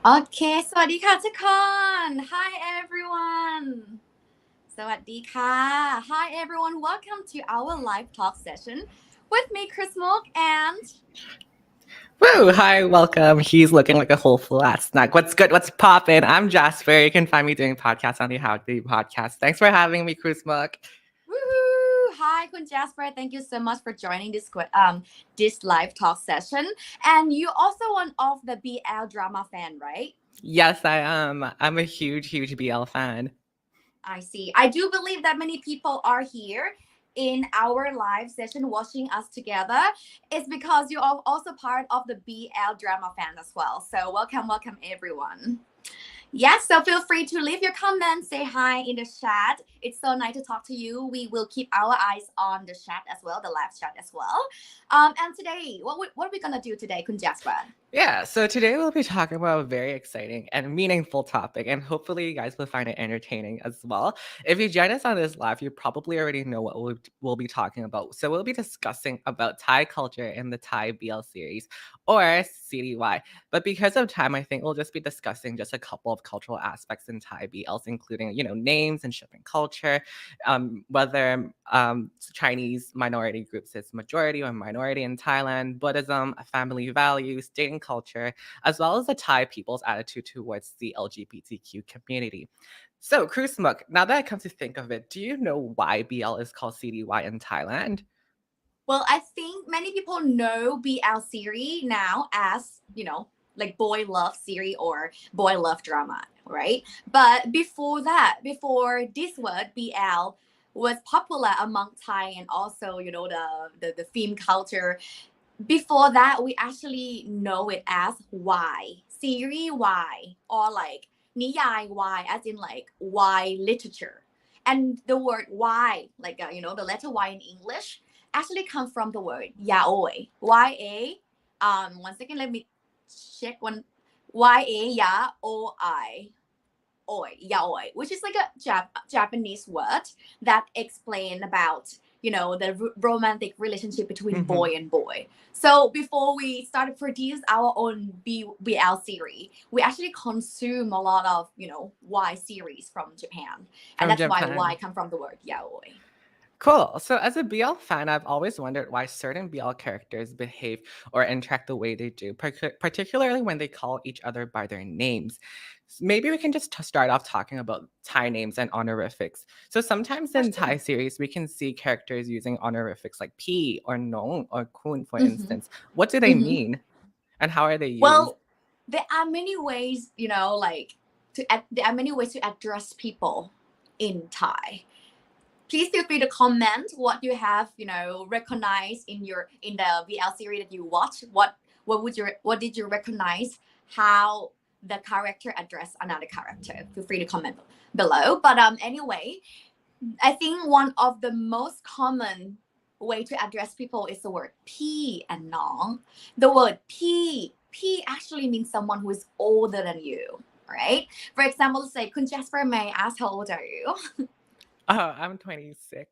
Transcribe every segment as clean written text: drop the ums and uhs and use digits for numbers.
โอเคสวัสดีค่ะทุกคน Hi everyone สวัสดีค่ะ Hi everyone welcome to our live talk session with me Chris Milk and Woo! Hi, welcome. He's looking like a whole flat snack. What's good? What's poppin'? I'm Jasper. You can find me doing podcasts on the How Do podcast. Thanks for having me, Cruise Muck. Woohoo! Hi Kun Jasper, thank you so much for joining this live talk session. And you also one of the BL drama fan, right? Yes, I am. I'm a huge BL fan. I see. I do believe that many people are here in our live session watching us together. It's because you are also part of the BL drama fan as well. So welcome everyone. Yes, so feel free to leave your comments, say hi in the chat. It's so nice to talk to you. We will keep our eyes on the chat as well, the live chat as well. And today, what are we gonna do today, Kun Jasper? Yeah, so today we'll be talking about a very exciting and meaningful topic, and hopefully you guys will find it entertaining as well. If you join us on this live, you probably already know what we'll be talking about. So we'll be discussing about Thai culture in the Thai BL series, or CDY. But because of time, I think we'll just be discussing just a couple of cultural aspects in Thai BLs, including, names and shipping culture, whether Chinese minority groups is majority or minority in Thailand, Buddhism, family values, dating culture, as well as the Thai people's attitude towards the LGBTQ community. So, Krusmuk, now that I come to think of it, do you know why BL is called CDY in Thailand? Well, I think many people know BL series now as, like boy love series or boy love drama, right? But before that, before this word BL was popular among Thai and also, the film culture, before that, we actually know it as Y, series Y, or like niyai Y, as in like Y literature. And the word Y, like, the letter Y in English, actually comes from the word yaoi. Y-A, one second, let me check one. Y-A, ya-O-I. Oi, yaoi, which is like a Japanese word that explain about the romantic relationship between boy and boy. So before we started produce our own BL series, we actually consume a lot of Y series from Japan, and From that's why Y Japan. come from the word yaoi. Cool. So, as a BL fan, I've always wondered why certain BL characters behave or interact the way they do, particularly when they call each other by their names. Maybe we can just start off talking about Thai names and honorifics. So, sometimes For in sure. Thai series, we can see characters using honorifics like P or Nong or Kun, for Mm-hmm. instance. What do they Mm-hmm. mean and how are they used? Well, there are many ways, there are many ways to address people in Thai. Please feel free to comment what you have recognized in the VL series that you watch. What did you recognize, how the character address another character? Feel free to comment below. But anyway, I think one of the most common way to address people is the word P and Nong. The word P actually means someone who is older than you, right? For example, say, Kun Jasper, may I ask how old are you? Oh, I'm 26.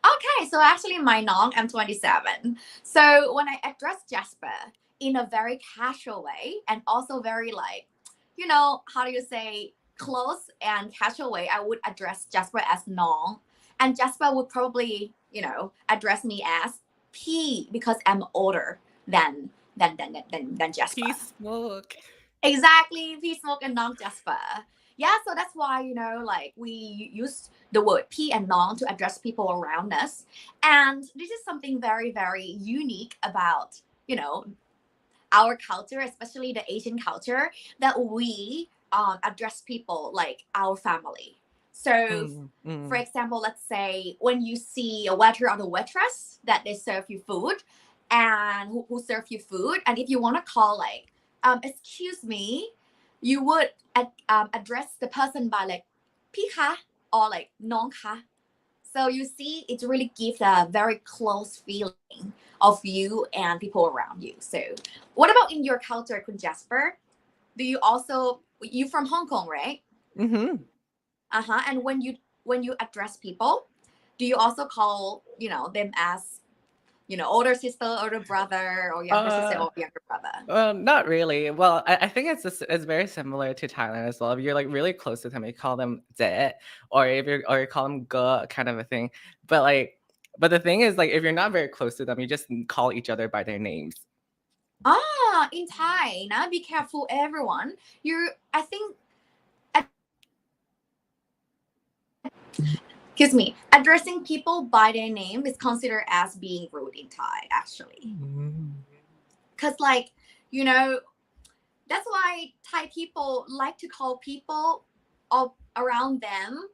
Okay, so actually my Nong, I'm 27. So when I address Jasper in a very casual way and also very like, how do you say, close and casual way, I would address Jasper as Nong. And Jasper would probably, address me as P because I'm older than Jasper. Peace, smoke. Exactly, P Smoke and Nong Jasper. Yeah, so that's why, like we use the word P and Nong to address people around us. And this is something very, very unique about, our culture, especially the Asian culture, that we address people like our family. So, Mm, for mm. example, let's say when you see a waiter or a waitress that they serve you food and who serve you food, and if you want to call like, excuse me, you would address the person by like, Pi ka, or like, Nong ka. So you see, it really gives a very close feeling of you and people around you. So, what about in your culture, Kun Jasper? Do you also you from Hong Kong, right? Mm-hmm. And when you address people, do you also call them as older sister, older brother, or younger sister Uh, or younger brother? Well, not really. Well, I think it's very similar to Thailand as well. If you're like really close to them, you call them "ze," or you call them "ge," kind of a thing. But the thing is, like, if you're not very close to them, you just call each other by their names. In Thai, now be careful, everyone. I think excuse me, addressing people by their name is considered as being rude in Thai, actually. Mm. Because, like, you know, that's why Thai people like to call people around them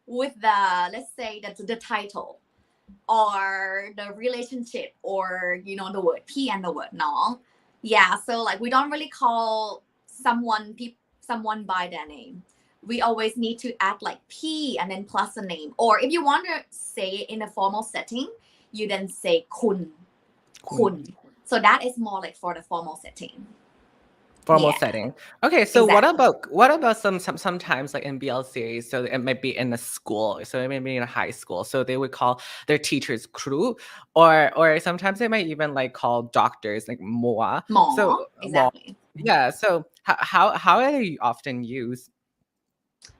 with let's say, the title or the relationship or, the word P and the word Nong. Yeah, so, like, we don't really call someone by their name, we always need to add like P and then plus a name. Or if you want to say it in a formal setting, you then say kun. Kun. So that is more like for the formal setting. Formal Yeah, setting. Okay, so exactly. what about sometimes like in BL series? So it might be in a school, so it may be in a high school. So they would call their teachers crew, or sometimes they might even like call doctors like moa. So More, mo, exactly. yeah. So how are they often used?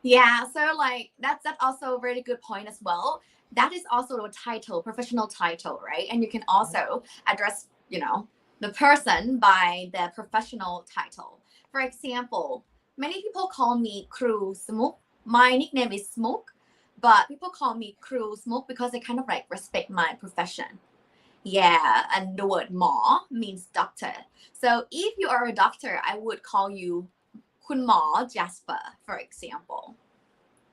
Yeah, so like that's also a really good point as well. That is also a title, professional title, right? And you can also address, the person by their professional title. For example, many people call me Crew Smook. My nickname is Smook, but people call me Crew Smook because they kind of like respect my profession. Yeah, and the word "ma" means doctor. So if you are a doctor, I would call you Kun Ma Jasper, for example.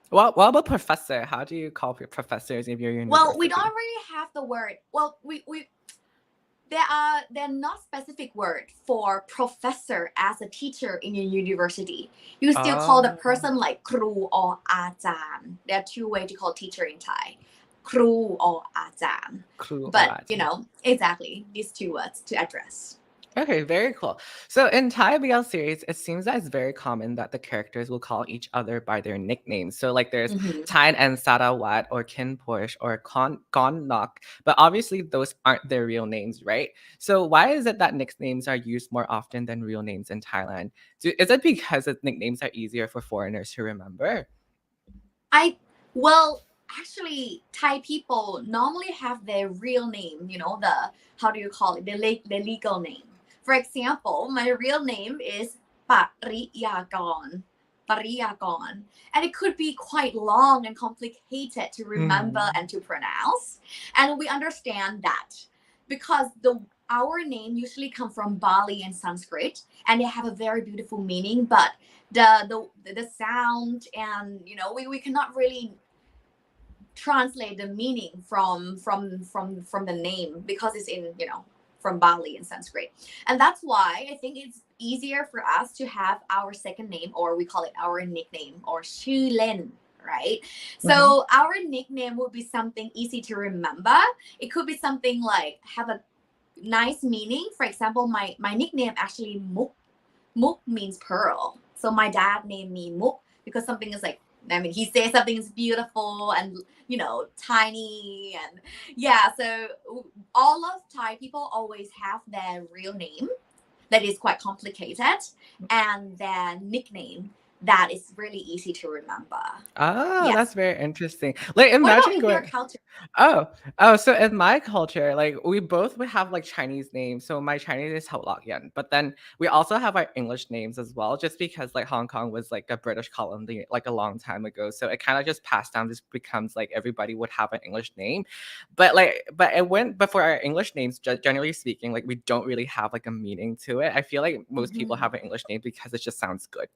What about professor? How do you call your professors if you're Well, we university? don't really have the word. Well, we there are not specific word for professor as a teacher in a university. You still call the Oh, person like kru or ajan. There are two ways to call teacher in Thai, kru or ajan. crew or But agent. exactly these two words to address. Okay, very cool. So in Thai BL series, it seems that it's very common that the characters will call each other by their nicknames. So like there's Mhm. Tain and Sarawat or Kin Porsche or Gon Nok, but obviously those aren't their real names, right? So why is it that nicknames are used more often than real names in Thailand? Is it because the nicknames are easier for foreigners to remember? I well, actually, Thai people normally have their real name. The how do you call it? The legal name. For example, my real name is Pariyakon. Pariyakon, and it could be quite long and complicated to remember Mm. and to pronounce. And we understand that because the our name usually come from Bali and Sanskrit, and they have a very beautiful meaning, but the sound, and we cannot really translate the meaning from the name because it's in from Bali in Sanskrit. And that's why I think it's easier for us to have our second name, or we call it our nickname, or Shu Len, right? Mhm. So our nickname would be something easy to remember. It could be something like have a nice meaning. For example, my nickname actually Muk. Muk means pearl. So my dad named me Muk because something is like, he says something is beautiful and tiny, and yeah. So all of Thai people always have their real name that is quite complicated, and their nickname that is really easy to remember. Oh, that's Yes. very interesting. Like What about imagine in your going. culture? Oh, oh, so in my culture, like we both would have like Chinese names. So my Chinese is Yan, but then we also have our English names as well, just because like Hong Kong was like a British colony like a long time ago. So it kind of just passed down. This becomes like everybody would have an English name, but it went. But for our English names, generally speaking, like we don't really have like a meaning to it. I feel like most people Mhm. have an English name because it just sounds good.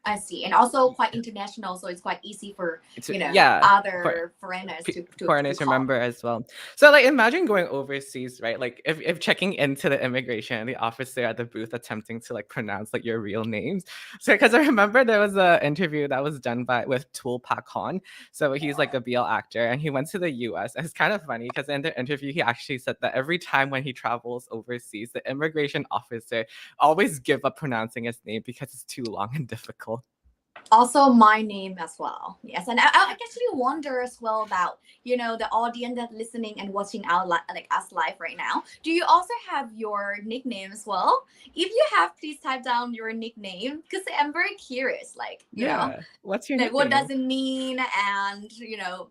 I see, and also quite international, so it's quite easy for It's yeah. For other foreigners to foreigners call. remember as well. So like imagine going overseas, right? Like if checking into the immigration and the officer at the booth attempting to like pronounce like your real names. So because I remember there was a interview that was done by with Tul Pakon. So he's like a BL actor and he went to the US. It's kind of funny because in the interview he actually said that every time when he travels overseas, the immigration officer always give up pronouncing his name because it's too long and difficult. Also my name as well. Yes, and I actually wonder as well about the audience that listening and watching our like us live right now. Do you also have your nickname as well? If you have, please type down your nickname because I'm very curious. Like Yeah. What's your like what does nickname? it mean? And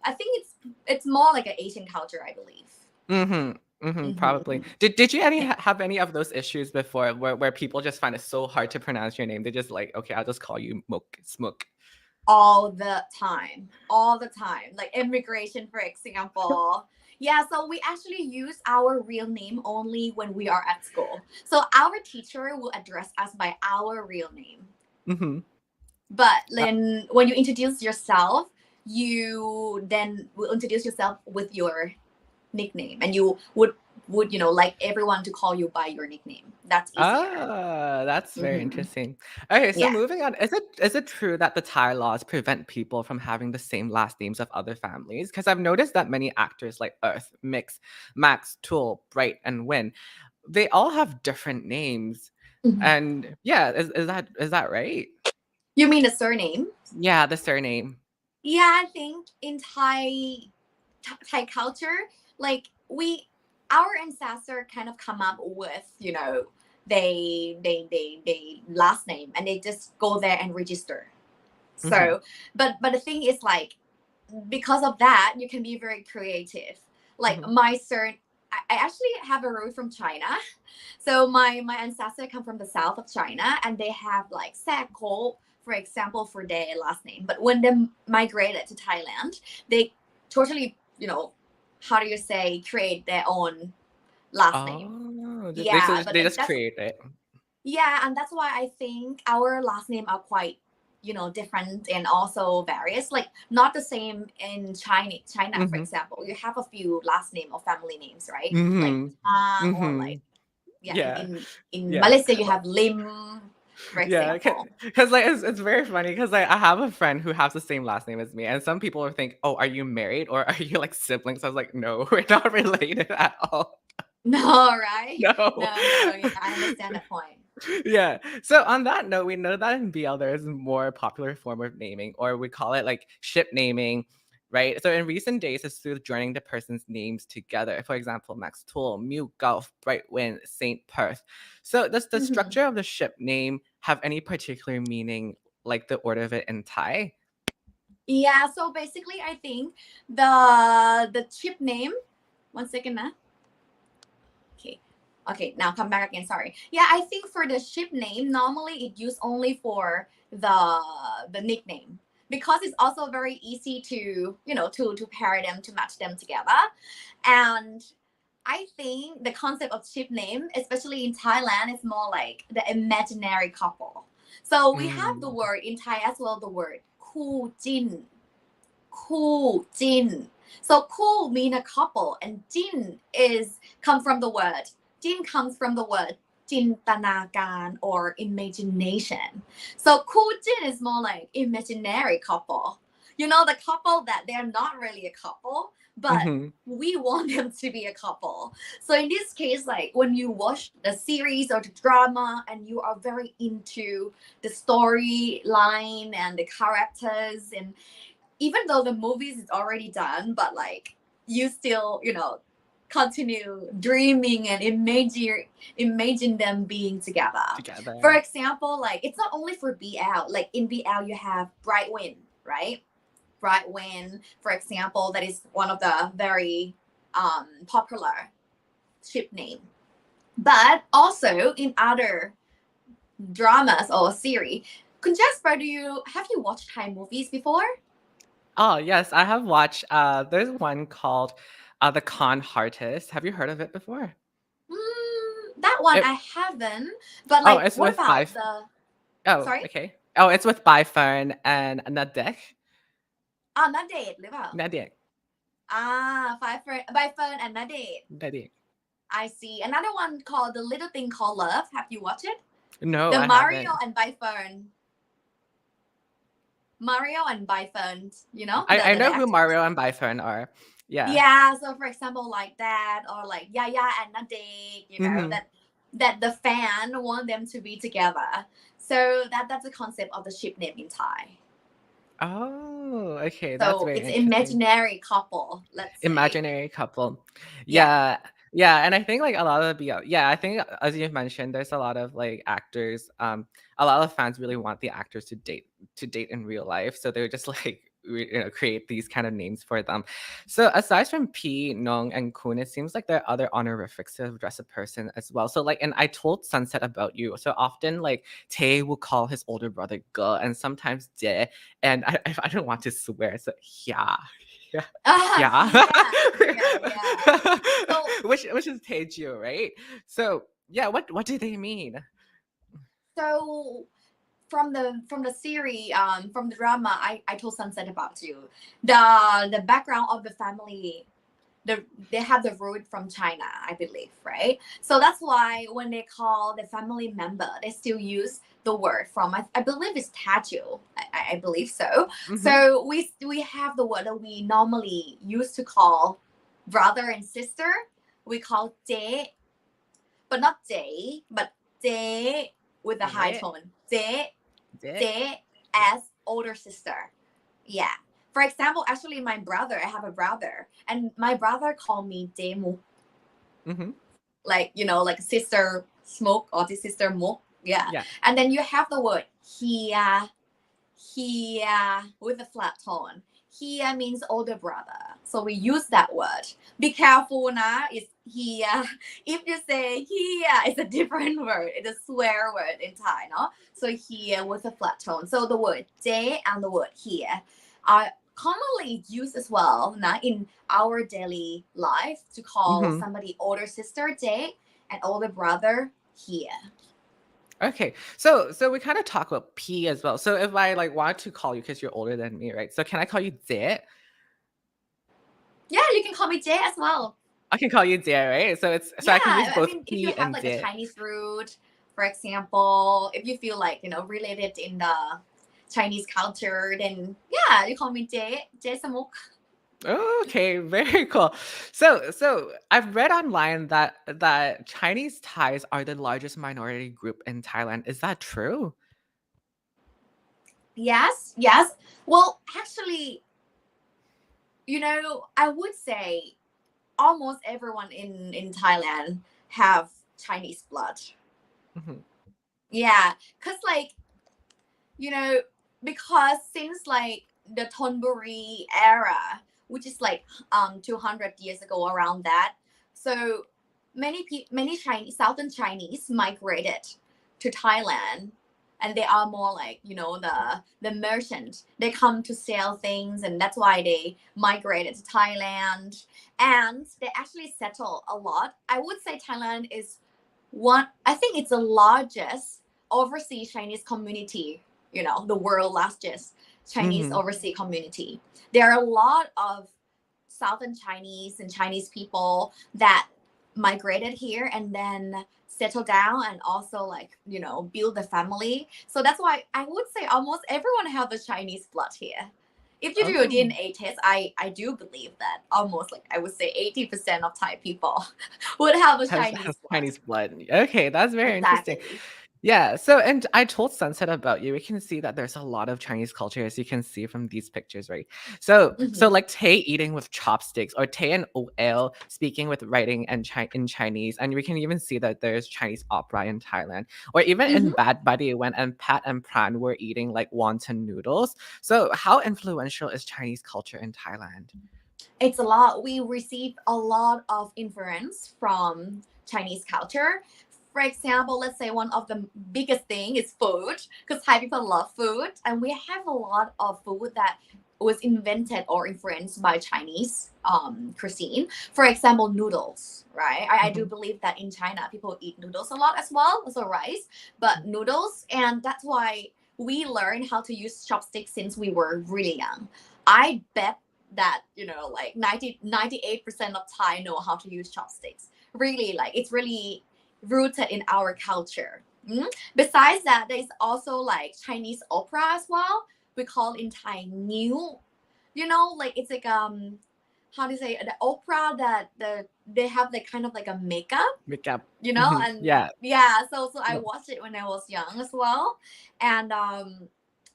I think it's more like an Asian culture, I believe. Mhm, mhm, probably. Hmm. Did you have any of those issues before where people just find it so hard to pronounce your name? They're just like, "Okay, I'll just call you Mook, Smook." All the time, like immigration, for example. Yeah, so we actually use our real name only when we are at school, so our teacher will address us by our real name. Mhm. But Uh, then when you introduce yourself, you then will introduce yourself with your nickname, and you would like everyone to call you by your nickname. That's easier. Ah, that's very Hmm. interesting. Okay, so Yeah. moving on, is it true that the Thai laws prevent people from having the same last names of other families? Because I've noticed that many actors like Earth, Mix, Max, Tool, Bright, and Win, they all have different names. Mhm. And yeah, is that right? You mean the surname? Yeah, the surname. Yeah, I think in Thai culture, like our ancestor kind of come up with, they last name, and they just go there and register. Mm-hmm. So, but the thing is, like, because of that, you can be very creative. Like Mm-hmm. my cert, I actually have a root from China. So my ancestor come from the south of China, and they have like Seko, for example, for their last name. But when they migrated to Thailand, they totally, how do you say, create their own last name. Oh, they Yeah, just but they just that's create it. yeah, and that's why I think our last name are quite, different and also various. Like not the same in China, for Mm-hmm. example. You have a few last name or family names, right? Like Mm-hmm. Tang, or Mm-hmm. like, yeah, in Yeah. in Yeah. Malaysia you have Lim, for Yeah, example. because like it's very funny because like I have a friend who has the same last name as me, and some people will think, "Oh, are you married or are you like siblings?" I was like, "No, we're not related at all." No, right? No. No, yeah, I understand that point. Yeah. So on that note, we know that in BL there is a more popular form of naming, or we call it like ship naming, right? So in recent days, it's through joining the person's names together. For example, Max Tool, Mew Gulf, Bright Wind, Saint Perth. So does the Mhm. structure of the ship name have any particular meaning, like the order of it in Thai? Yeah, so basically I think the chip name, one second now. Okay. Okay, now come back again. Sorry. Yeah, I think for the ship name, normally it used only for the nickname, because it's also very easy to, to pair them, to match them together. And I think the concept of ship name, especially in Thailand, is more like the imaginary couple. So we have the Mm. word in Thai as well, the word ku jin, Cool, Jin. So cool mean a couple, and Jin is come from the word. Jin comes from the word jintanakan, or imagination. So cool Jin is more like imaginary couple. The couple that they're not really a couple, but Mhm. we want them to be a couple. So in this case, like when you watch the series or the drama and you are very into the storyline and the characters, and even though the movies is already done, but like you still, continue dreaming and imagine them being together. For Together. example, like it's not only for BL. Like in BL, you have Bright Wind, right? Bright Wind, for example, that is one of the very popular ship name. But also in other dramas or series, Jasper, have you watched Thai movies before? Oh, yes, I have watched, there's one called, The Con Artist. Have you heard of it before? That one It I haven't. But Oh, like, it's what with about Bife the? oh, Sorry. okay. Oh, it's with Byfern and Nadek? ณเดชน์หรือเปล่า Nadek. By Fern and Nadate. Nadek. I see. Another one called The Little Thing Called Love. Have you watched it? No, The I Mario haven't. and By Fern. Mario and By Fern. I The know who actors. Mario and Byfern are. Yeah. Yeah. So for example, like that, or like Yaya and Nadate. Mhm. That the fan want them to be together. So that's the concept of the ship name in Thai. Oh, okay, that's So very it's interesting. imaginary couple, let's say. Imaginary couple. Yeah. Yeah. Yeah, and I think, like, a lot of yeah, I think as you've mentioned, there's a lot of, like, actors, a lot of fans really want the actors to date in real life, so they're just, like, create these kind of names for them. So aside from P, Nong, and Kun, it seems like there are other honorifics to address a person as well. So, like, and I told Sunset about you. So often, like, Tae will call his older brother Ge, and sometimes De, and I don't want to swear, so yeah. Yeah. Yeah. Yeah, yeah. So Which is Taeju, right? So yeah, what do they mean? so from the series, from the drama, I told Sunset about you. The background of the family, they have the root from China, I believe, right? So that's why when they call the family member, they still use the word from I believe it's tattoo. I believe so. Mm-hmm. So we have the word that we normally used to call brother and sister. We call Jie, but not Jie, but Jie with a high Did, tone. Jie, did. Jie as older sister. Yeah. For example, actually, my brother, I have a brother, and my brother called me Demu, Mm-hmm. like, like sister smoke or the sister mook. Yeah. Yeah. And then you have the word Hia, Hia with a flat tone. Hia means older brother. So we use that word. Be careful now, it's Hia. If you say Hia, it's a different word. It's a swear word in Thai, no? So Hia with a flat tone. So the word J and the word Hia are commonly used as well now in our daily life to call Mm-hmm. somebody older sister J and older brother Hia. Okay, so we kind of talk about P as well. So if I like want to call you because you're older than me, right? So can I call you Jie? Yeah, you can call me J as well. I can call you Jie, right? So it's so Yeah, I can use I both mean, if you P have and like a Jie. Chinese root, for example, if you feel like, related in the Chinese culture, then yeah, you call me Jay Samuk. Okay, very cool. So I've read online that Chinese Thais are the largest minority group in Thailand. Is that true? Yes, yes. Well, actually, I would say almost everyone in Thailand have Chinese blood. Mhm. Yeah, cause like you know, because since like the Thonburi era, which is like 200 years ago, around that, so many Chinese Southern Chinese migrated to Thailand, and they are more like the merchant. They come to sell things, and that's why they migrated to Thailand, and they actually settle a lot. I would say Thailand is one. I think it's the largest overseas Chinese community, the world largest Chinese Mhm. overseas community. There are a lot of Southern Chinese and Chinese people that migrated here and then settle down and also like, build a family. So that's why I would say almost everyone have the Chinese blood here. If you do a Oh, DNA test, I do believe that almost like I would say 80% of Thai people would have a has Chinese blood. Chinese blood. Okay, that's very interesting. Exactly. Yeah, so and I told Sunset about you. We can see that there's a lot of Chinese culture as you can see from these pictures, right? So Hmm. like Tay eating with chopsticks or Tay and OL speaking with writing and in Chinese, and we can even see that there's Chinese opera in Thailand. Or even in Hmm. Bad Buddy when and Pat and Pran were eating like wonton noodles. So how influential is Chinese culture in Thailand? It's a lot. We receive a lot of influence from Chinese culture. For example, let's say one of the biggest thing is food, because Thai people love food, and we have a lot of food that was invented or influenced by Chinese cuisine. For example, noodles, right? I do Mhm. believe that in China people eat noodles a lot as well, also rice, but noodles, and that's why we learned how to use chopsticks since we were really young. I bet that like 98% of Thai know how to use chopsticks. Really, like it's really rooted in our culture. Besides that, there's also like Chinese opera as well. We call in Thai new. Like it's like how do you say, the opera that they have like kind of like a makeup, Recap. and Yeah. yeah, so I watched it when I was young as well. And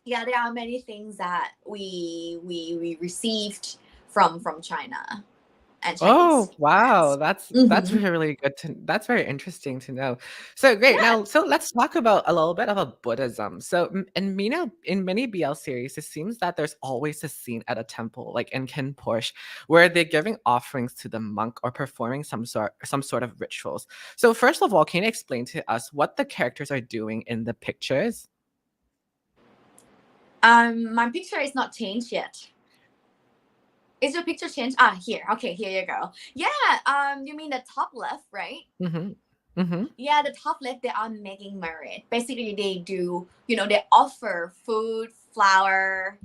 yeah, there are many things that we received from China and Oh, Chinese wow. friends. That's really good to that's very interesting to know. So great. Yeah. Now, so let's talk about a little bit of a Buddhism. So in many BL series, it seems that there's always a scene at a temple, like in Kinporsche, where they're giving offerings to the monk or performing some sort of rituals. So first of all, can you explain to us what the characters are doing in the pictures? My picture is not changed yet. Is your picture changed? Ah, here. Okay, here you go. Yeah. You mean the top left, right? Mm-hmm. Mm-hmm. Yeah, the top left, they are making merit. Basically, they do. They offer food, flour,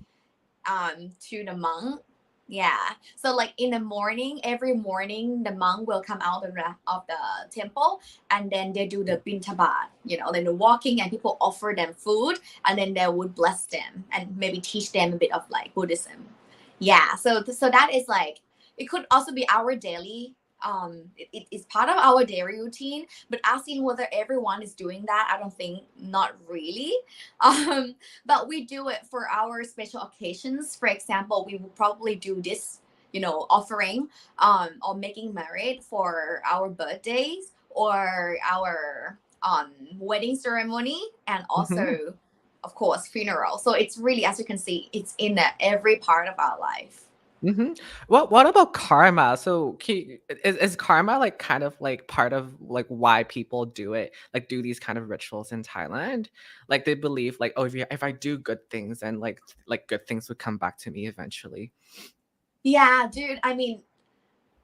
to the monk, Yeah. So like in the morning, every morning the monk will come out of the temple, and then they do the bintabat. Then they're walking and people offer them food, and then they would bless them and maybe teach them a bit of like Buddhism. Yeah. So that is like, it could also be our daily, it is part of our daily routine, but asking whether everyone is doing that, I don't think, not really. um but we do it for our special occasions. For example, we will probably do this, offering, or making merit for our birthdays or our wedding ceremony, and Mhm. also, of course, funeral. So it's really, as you can see, it's in every part of our life. Mhm. What about karma? So, is karma, like, kind of, like, part of, like, why people do it? Like, do these kind of rituals in Thailand? Like, they believe, like, "Oh, if I do good things, and like, good things would come back to me eventually." Yeah, dude. I mean,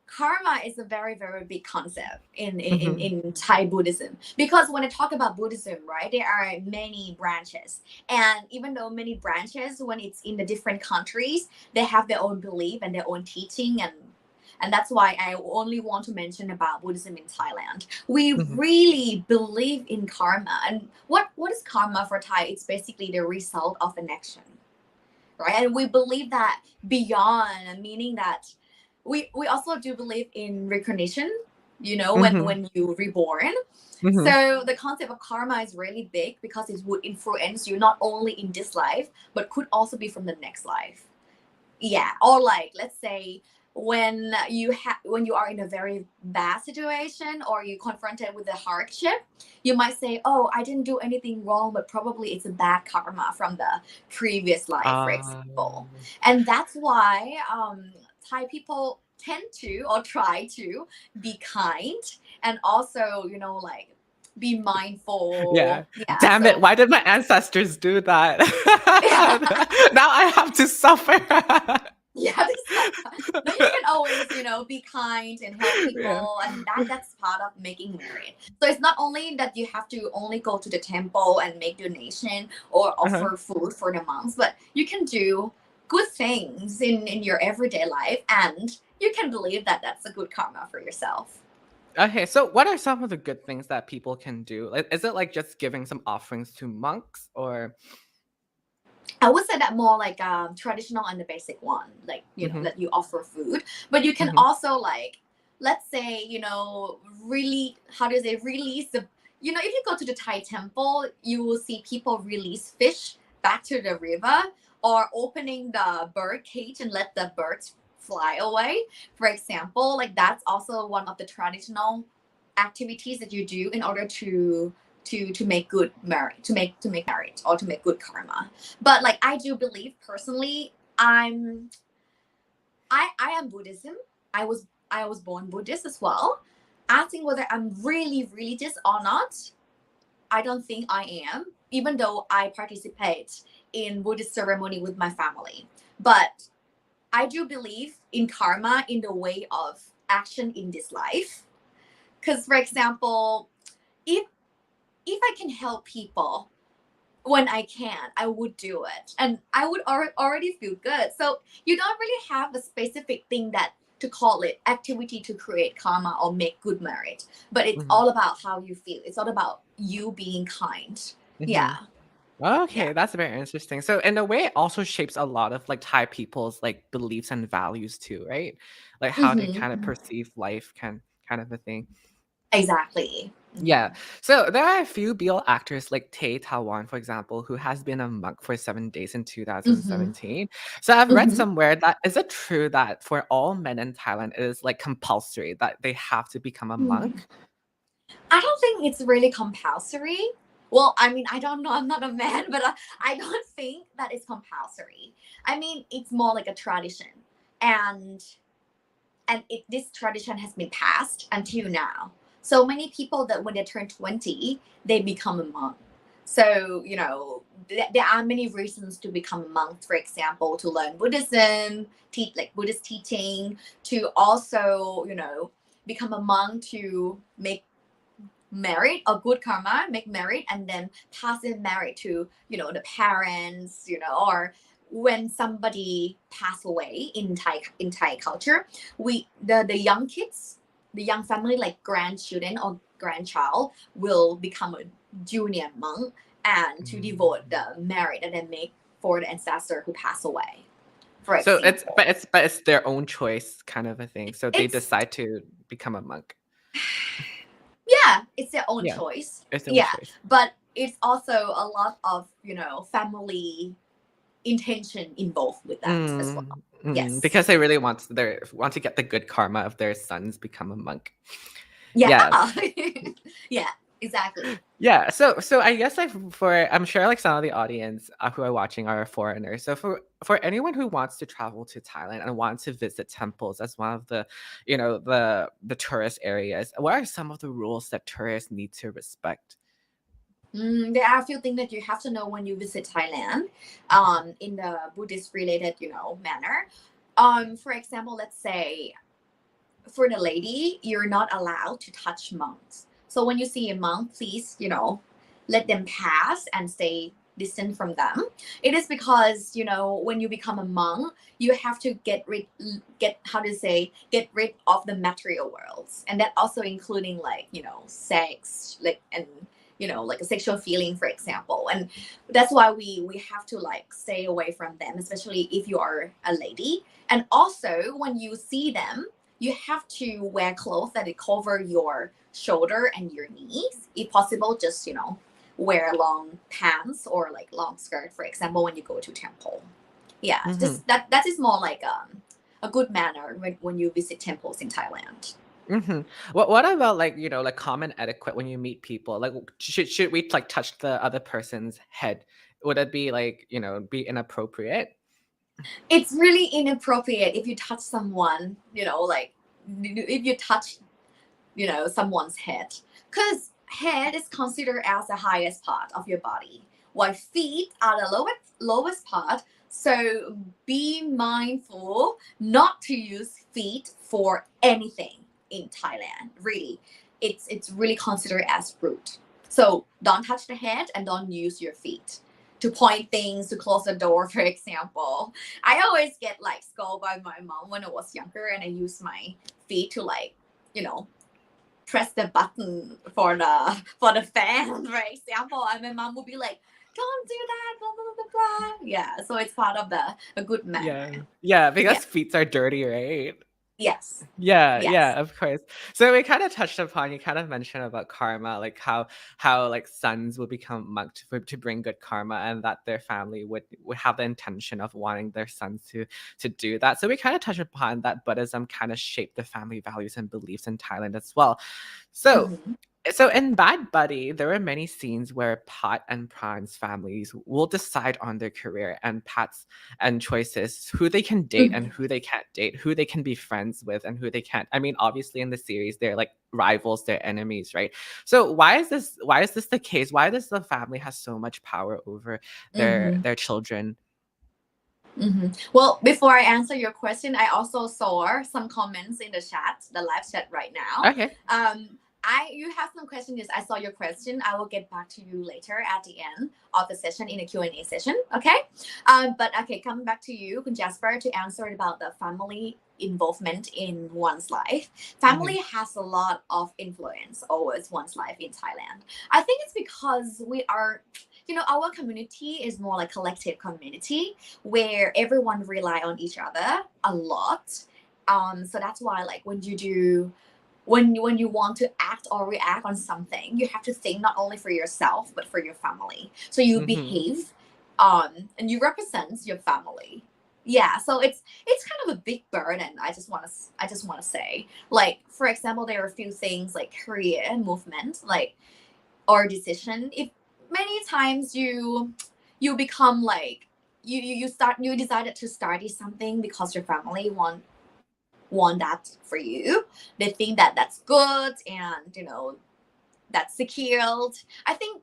karma is a very, very big concept Mhm. in Thai Buddhism, because when I talk about Buddhism, right, there are many branches, and even though many branches, when it's in the different countries, they have their own belief and their own teaching, and that's why I only want to mention about Buddhism in Thailand. We Mhm. really believe in karma, and what is karma for Thai? It's basically the result of an action, right? And we believe that beyond, meaning that we also do believe in reincarnation, Mhm. when you reborn. Mhm. So the concept of karma is really big because it would influence you not only in this life, but could also be from the next life. Yeah, or like, let's say, when you are in a very bad situation, or you confronted with a hardship, you might say, oh, I didn't do anything wrong, but probably it's a bad karma from the previous life, for Ah. example. And that's why Thai people tend to, or try to, be kind, and also, like, be Yeah. mindful. Yeah, Damn it, so why did my ancestors do that? yeah. Now I have to suffer. Yeah, this stuff. No, you can always, be kind and help Yeah. people, and that's part of making merit. So it's not only that you have to only go to the temple and make donation or Uh-huh. offer food for the monks, but you can do good things in your everyday life, and you can believe that that's a good karma for yourself. Okay, so what are some of the good things that people can do? Like, is it like just giving some offerings to monks, or I would say that more like traditional and the basic one, like, Mhm. that you offer food, but you can Mhm. also, like, let's say, really, how do you say, release the, if you go to the Thai temple, you will see people release fish back to the river, or opening the bird cage and let the birds fly away. For example, like, that's also one of the traditional activities that you do in order to make good merit, to make merit, or to make good karma. But like, I do believe personally, I am Buddhism. I was born Buddhist as well. Asking whether I'm really religious or not, I don't think I am, even though I participate in Buddhist ceremony with my family. But I do believe in karma in the way of action in this life. Because, for example, if if I can help people when I can, I would do it, and I would already feel good. So you don't really have a specific thing that to call it activity to create karma or make good merit, but it's Mhm. all about how you feel. It's all about you being kind. Mhm. Yeah, yeah. Okay, that's very interesting. So in a way, it also shapes a lot of like Thai people's like beliefs and values too, right? Like how they kind of Hmm. perceive life, kind of a thing. Exactly. Yeah. Hmm. So there are a few BL actors like Tay Tawan, for example, who has been a monk for 7 days in Hmm. 2017. So I've read Hmm. somewhere that is it true that for all men in Thailand it is like compulsory that they have to become a monk? I don't think it's really compulsory. Well, I mean, I don't know. I'm not a man, but I don't think that it's compulsory. I mean, it's more like a tradition, and this tradition has been passed until now. So many people that when they turn 20, they become a monk. So, there are many reasons to become a monk. For example, to learn Buddhism, teach like Buddhist teaching, to also, become a monk to make merit or good karma, make merit, and then pass in merit to, the parents, or when somebody pass away in Thai culture, the young kids, the young family like grandchildren or grandchild will become a junior monk and to devote the merit that they make for the ancestor who passed away. For So example, it's their own choice kind of a thing. So they it's decide to become a monk. yeah, it's their own Yeah, choice. it's their own Yeah, choice. but it's also a lot of family intention involved with that as well. Yes. Because they really want to get the good karma of their sons become a monk. Yeah. Yeah. Yeah, exactly. Yeah, so I guess like I'm sure like some of the audience who are watching are foreigners. So for anyone who wants to travel to Thailand and wants to visit temples as one of the, the tourist areas, what are some of the rules that tourists need to respect? There are a few things that you have to know when you visit Thailand, in the Buddhist related, manner. For example, let's say for the lady, you're not allowed to touch monks. So when you see a monk, please, let them pass and stay distant from them. It is because, when you become a monk, you have to get rid of the material worlds. And that also including like, sex, like, and, like a sexual feeling, for example. And that's why we have to like stay away from them, especially if you are a lady. And also when you see them, you have to wear clothes that cover your shoulder and your knees. If possible, just wear long pants or like long skirt, for example, when you go to temple. Yeah, just that is more like a good manner when you visit temples in Thailand. What about like like common etiquette when you meet people? Like should we like touch the other person's head? Would it be like be inappropriate? It's really inappropriate if you touch someone, like if you touch someone's head, because head is considered as the highest part of your body while feet are the lowest part. So be mindful not to use feet for anything in Thailand. Really, it's really considered as rude. So don't touch the head and don't use your feet to point things, to close the door, for example. I always get like scolded by my mom when I was younger and I used my feet to like, you know, press the button for the fan, for example, and my mom would be like, "Don't do that," blah blah blah blah. Yeah, so it's part of the a good Yeah. manner. Yeah, Yeah. because feet are dirty, right? Yes. Yeah, Yes. yeah, of course. So we kind of touched upon, you kind of mentioned about karma, like how like sons would become monks to bring good karma, and that their family would have the intention of wanting their sons to do that. So we kind of touched upon that Buddhism kind of shaped the family values and beliefs in Thailand as well. So Mm-hmm. so in Bad Buddy, there are many scenes where Pat and Pran's families will decide on their career and Pat's and choices, who they can date and Mm-hmm. who they can't date, who they can be friends with and who they can't. I mean, obviously in the series, they're like rivals, they're enemies, right? So why is this the case? Why does the family has so much power over their Mm-hmm. their children? Mm-hmm. Well, before I answer your question, I also saw some comments in the chat, the live chat right now. Okay. You have some questions. Yes, I saw your question. I will get back to you later at the end of the session in the Q&A session. Okay. But okay, coming back to you, Kun Jasper, to answer about the family involvement in one's life. Mm-hmm. Family has a lot of influence over one's life in Thailand. I think it's because we are, our community is more like collective community where everyone rely on each other a lot. So that's why like when you want to act or react on something, you have to think not only for yourself but for your family. So you Mm-hmm. behave, and you represent your family. Yeah, so it's kind of a big burden. I just want to say, like, for example, there are a few things like career movement, like, or decision. If many times you become like you decided to study something because your family want that for you. They think that that's good and that's secured. I think,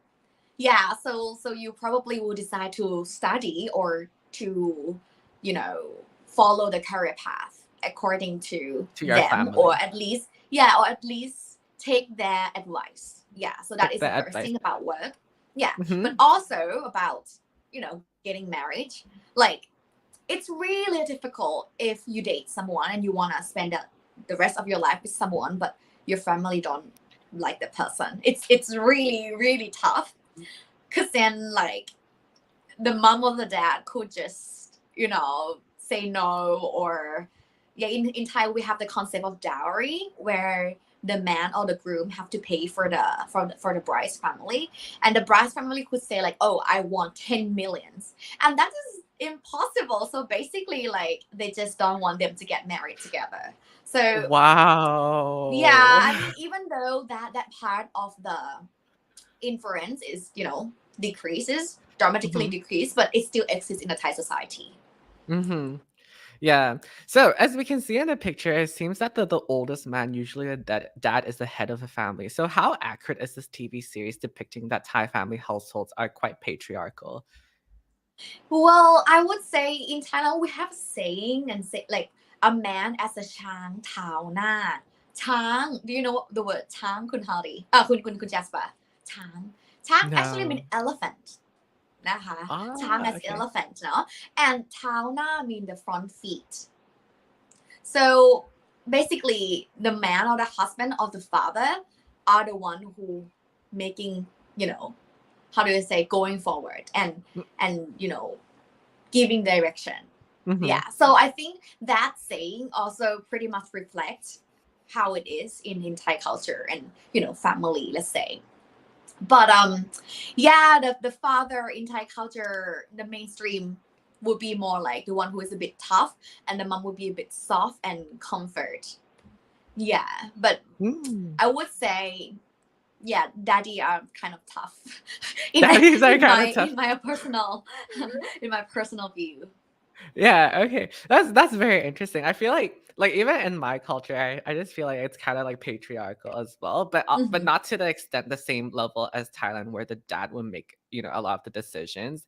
yeah. So you probably will decide to study or to you know follow the career path according to To your them, or family. at least, yeah, or at least take their advice. Yeah, so that Take is the the first advice. thing about work. Yeah, but Mm-hmm. also about getting married. Like, it's really difficult if you date someone and you want to spend the rest of your life with someone, but your family don't like the person. It's really really tough, because then like the mom or the dad could just say no. Or yeah, in Thai we have the concept of dowry, where the man or the groom have to pay for the bride's family, and the bride's family could say like, oh, I want 10 millions, and that is impossible. So basically like they just don't want them to get married together. So yeah, Wow. I mean, even though that part of the inference is decreases dramatically Hmm. decrease, but it still exists in the Thai society. Hmm. Yeah. So as we can see in the picture, it seems that the oldest man, usually the dad, is the head of the family. So how accurate is this TV series depicting that Thai family households are quite patriarchal? Well, I would say in Thailand we have a saying and say like a man as a ช้างเท้าหน้าช้าง do you know the word ช้างคุณ Hardy คุณ Jasper ช้าง actually mean No. elephant นะคะช้าง Ah, as okay. elephant เนาะ and เท้าหน้า mean the front feet. So basically, the man or the husband or the father are the one who making, how do I say, going forward and giving direction. Mm-hmm. Yeah. So I think that saying also pretty much reflects how it is in Thai culture and family, let's say. But yeah, the father in Thai culture, the mainstream would be more like the one who is a bit tough, and the mom would be a bit soft and comfort. Yeah, but Mm. I would say, yeah, daddy are kind of tough in Daddies are in kind of my tough. in my personal in my personal view. Yeah, okay. That's very interesting. I feel like even in my culture, I just feel like it's kind of like patriarchal as well, but Hmm. not to the extent the same level as Thailand where the dad would make, a lot of the decisions.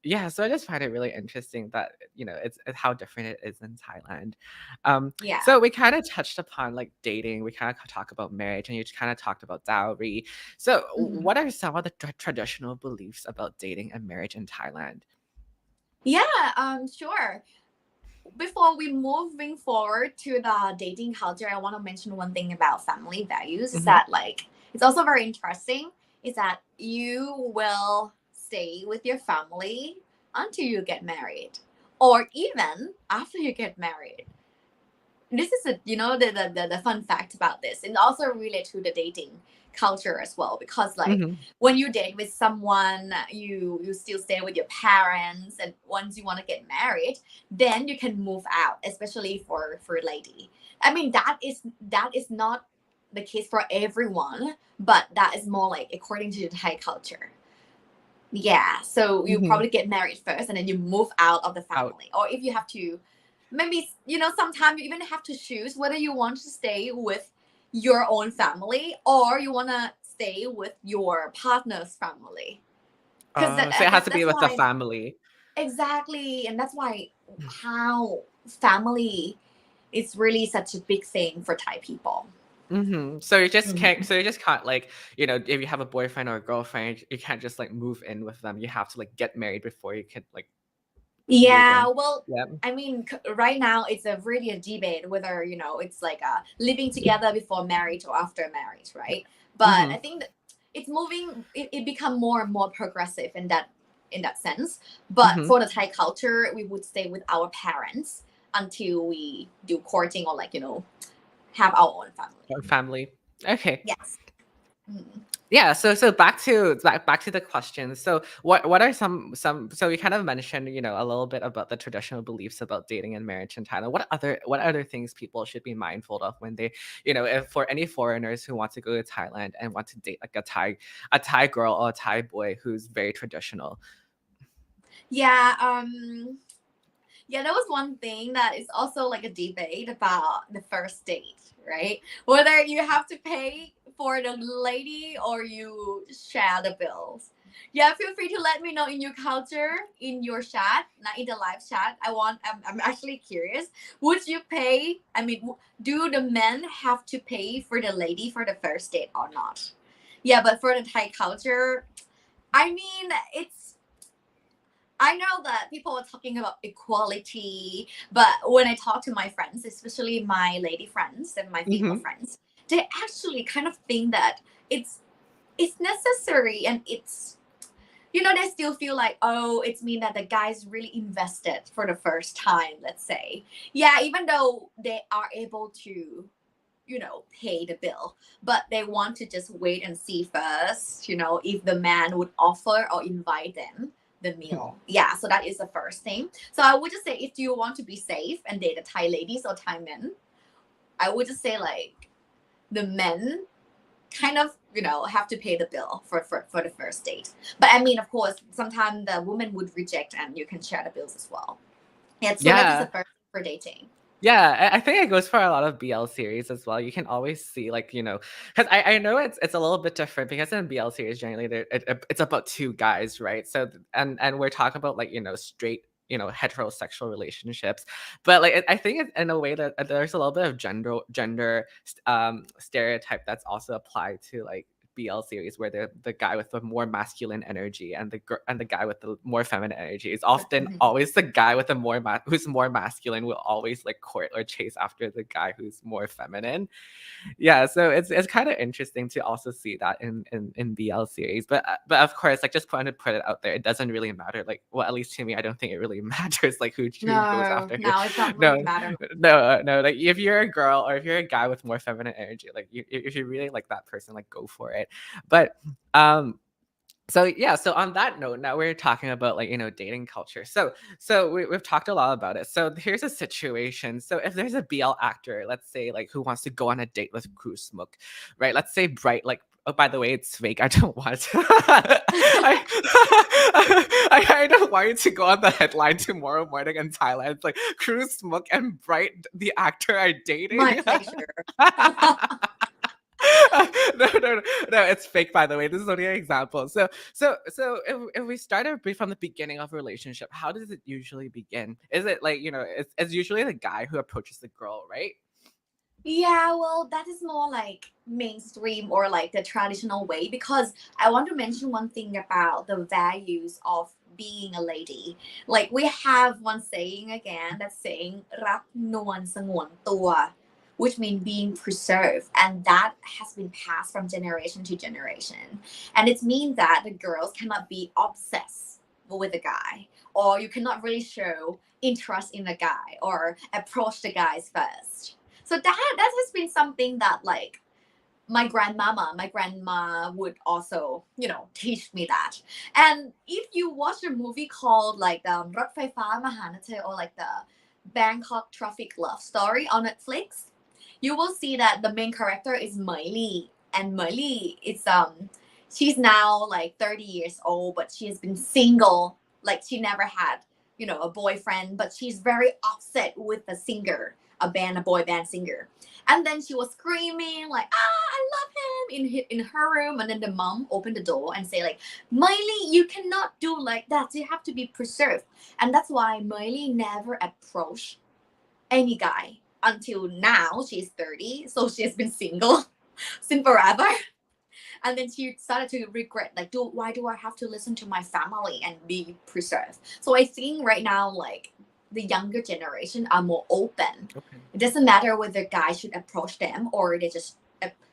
Yeah, so I just find it really interesting that, it's how different it is in Thailand. Yeah. So we kind of touched upon like dating, we kind of talk about marriage, and you kind of talked about dowry. So Hmm. what are some of the traditional beliefs about dating and marriage in Thailand? Yeah. Sure. Before we moving forward to the dating culture, I want to mention one thing about family values is Mhm. that like it's also very interesting is that you will stay with your family until you get married, or even after you get married. This is the fun fact about this, and also related to the dating culture as well, because like Mhm. when you date with someone, you still stay with your parents, and once you want to get married, then you can move out, especially for a lady. I mean, that is not the case for everyone, but that is more like according to the Thai culture. Yeah, so you Mhm. probably get married first and then you move out of the Out. family. Or if you have to, maybe, sometimes you even have to choose whether you want to stay with your own family or you want to stay with your partner's family. Because So it has to be that's with the why, family. exactly. And that's why how family is really such a big thing for Thai people. Mhm. So you just can't Mhm. so you just can't like, if you have a boyfriend or a girlfriend, you can't just like move in with them. You have to like get married before you could like move Yeah, in. well, Yeah. I mean, right now it's a really a debate whether it's like living together before marriage or after marriage, right? But I Mhm. think that it's moving. It become more and more progressive in that sense. But Mhm. for the Thai culture, we would stay with our parents until we do courting or like have our own family. Or family. Okay. Yes. Mhm. Yeah, so back to the question. So what are some so we kind of mentioned, a little bit about the traditional beliefs about dating and marriage in Thailand. What other things people should be mindful of when they, if for any foreigners who want to go to Thailand and want to date like a Thai girl or a Thai boy who's very traditional. Yeah. Yeah, there was one thing that is also like a debate about the first date, right? Whether you have to pay for the lady or you share the bills. Yeah, feel free to let me know in your culture, in your chat, not in the live chat. I'm actually curious. Would you pay? I mean, do the men have to pay for the lady for the first date or not? Yeah, but for the Thai culture, I mean, I know that people are talking about equality, but when I talk to my friends, especially my lady friends and my female Hmm. friends, they actually kind of think that it's it's necessary, and it's, they still feel like, oh, it's mean that the guy's really invested for the first time, let's say. Yeah, even though they are able to, pay the bill, but they want to just wait and see first, if the man would offer or invite them the meal. Yeah, so that is the first thing. So I would just say, if you want to be safe and date the Thai ladies or Thai men, I would just say, like, the men kind of, have to pay the bill for the first date. But I mean, of course, sometimes the woman would reject and you can share the bills as well. Yeah, so that is the Yeah. first thing for dating. Yeah, I think it goes for a lot of BL series as well. You can always see, like, because I know it's a little bit different because in BL series generally it's about two guys, right? So and we're talking about, like, straight, heterosexual relationships, but like I think it's in a way that there's a little bit of gender stereotype that's also applied to, like, BL series, where the guy with the more masculine energy and the guy with the more feminine energy is often Mhm. always the guy with the who's more masculine will always, like, court or chase after the guy who's more feminine. Yeah, so it's kind of interesting to also see that in BL series, but of course, like, just to put it out there, it doesn't really matter. Like, well, at least to me, I don't think it really matters, like, who goes No, after who. no, it's not really No, matter. no. Like, if you're a girl or if you're a guy with more feminine energy, like, if you really like that person, like, go for it. But um so yeah, so on that note, now we're talking about, like, dating culture. So we've talked a lot about it. So here's a situation. So if there's a BL actor, let's say, like, who wants to go on a date with Cruz Smook, right? Let's say Bright, like, oh, by the way, it's fake. I don't want to. I don't want you to go on the headline tomorrow morning in Thailand. It's like Cruz Smook and Bright, the actor, are My dating. pleasure. No, it's fake, by the way. This is only an example. So if we start from the beginning of a relationship, how does it usually begin? Is it like, it's usually the guy who approaches the girl, right? Yeah, well, that is more like mainstream or like the traditional way, because I want to mention one thing about the values of being a lady. Like, we have one saying again, that's saying "รักนวลสงวนตัว," which means being preserved, and that has been passed from generation to generation. And it means that the girls cannot be obsessed with the guy, or you cannot really show interest in the guy or approach the guys first. So that has been something that, like, my grandma would also, teach me that. And if you watch a movie called, like, รถไฟฟ้ามหานคร or like the Bangkok Traffic Love Story on Netflix, you will see that the main character is Mei Li, and Mei Li is she's now like 30 years old, but she has been single. Like, she never had, a boyfriend, but she's very upset with the singer, a boy band singer. And then she was screaming like, "Ah, I love him," in her room. And then the mom opened the door and say, like, "Miley, you cannot do like that. You have to be preserved." And that's why Miley never approached any guy until now. She's 30, so she has been single since forever. And then she started to regret, like, why do I have to listen to my family and be preserved? So I think right now, like, the younger generation are more open. Okay. It doesn't matter whether guys should approach them or they just,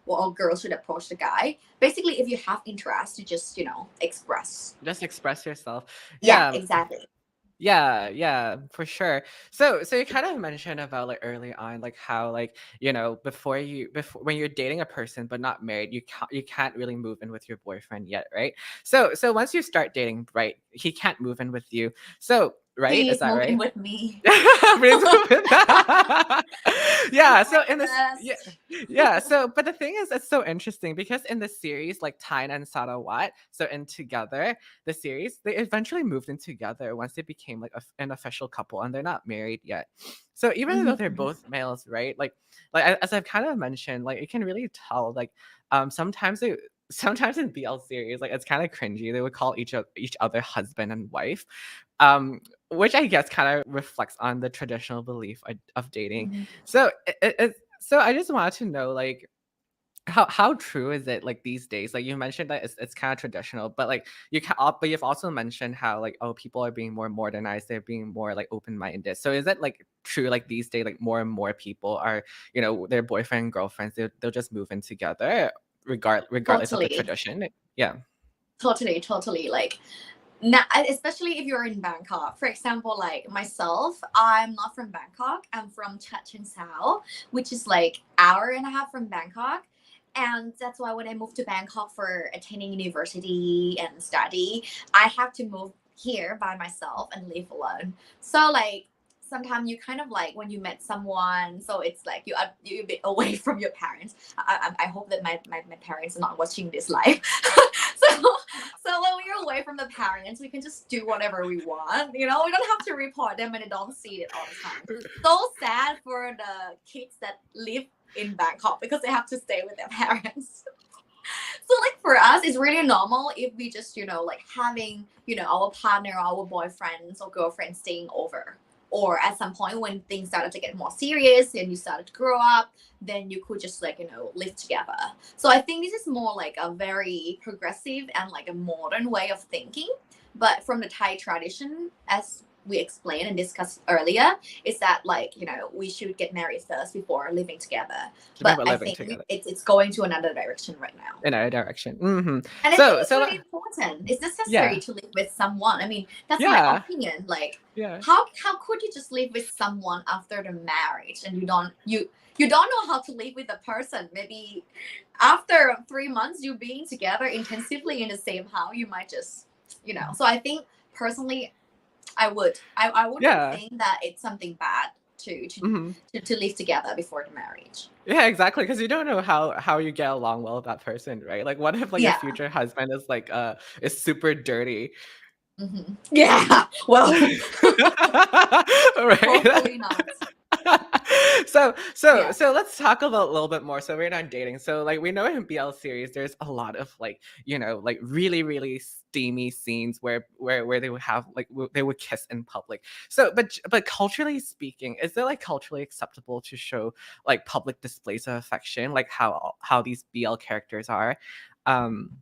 well, girls should approach the guy. Basically, if you have interest, you just, express. Just express yourself. Yeah, Yeah. exactly. Yeah, for sure. So you kind of mentioned about, like, early on, like, how, like, before when you're dating a person but not married, you can't really move in with your boyfriend yet, right? So once you start dating, right, he can't move in with you. So, right, is Please that move in right? with me. Please move in. I'm Yeah, so trying in my this yeah, best. yeah, so but the thing is, it's so interesting because in the series, like, Tyne and Sarawat, so in Together, the series, they eventually moved in together once they became, like, an official couple, and they're not married yet. So even though they're Mhm. both males, right? Like, as I've kind of mentioned, like, you can really tell, like, sometimes in BL series, like, it's kind of cringy. They would call each other husband and wife, which I guess kind of reflects on the traditional belief of dating. Mhm. So so I just wanted to know, like, how true is it like these days? Like you mentioned that it's kind of traditional, but like but you've also mentioned how like, oh, people are being more modernized, they're being more like open-minded. So is it like true like these days like more and more people are, their boyfriend and girlfriends, they'll just move in together regardless of the Totally, tradition? Yeah. totally. Like now, especially if you're in Bangkok. For example, like myself, I'm not from Bangkok. I'm from Chiang Sao, which is like hour and a half from Bangkok. And that's why when I moved to Bangkok for attending university and study, I have to move here by myself and live alone. So like sometimes you kind of like when you met someone, so it's like you're a bit away from your parents. I hope that my parents are not watching this live. so so when we're away from the parents, we can just do whatever we want. We don't have to report them and they don't see it all the time. So sad for the kids that live in Bangkok because they have to stay with their parents. So like for us, it's really normal if we just like having our partner, our boyfriends or girlfriends staying over. Or at some point when things started to get more serious and you started to grow up, then you could just like live together. So I think this is more like a very progressive and like a modern way of thinking. But from the Thai tradition, as we explained and discussed earlier, is that like we should get married first before living together. But Never I living think together it's going to another direction right now. in our direction. And I think So it's so really important. It's necessary yeah. to live with someone. I mean, that's my Yeah. opinion. Like, Yeah. how could you just live with someone after the marriage and you don't know how to live with a person? Maybe after 3 months you being together intensively in the same house, you might just So I think personally, I wouldn't Yeah. think that it's something bad to to hmm to live together before the marriage. Yeah, exactly. Because you don't know how you get along well with that person, right? Like, what if like your Yeah. future husband is like is super dirty, Yeah. Well, right? hopefully not. So Yeah. so let's talk about a little bit more. So we're not dating. So like we know in BL series, there's a lot of like like really really steamy scenes where they would have like they would kiss in public. So but culturally speaking, is it like culturally acceptable to show like public displays of affection, like how these BL characters are? Um,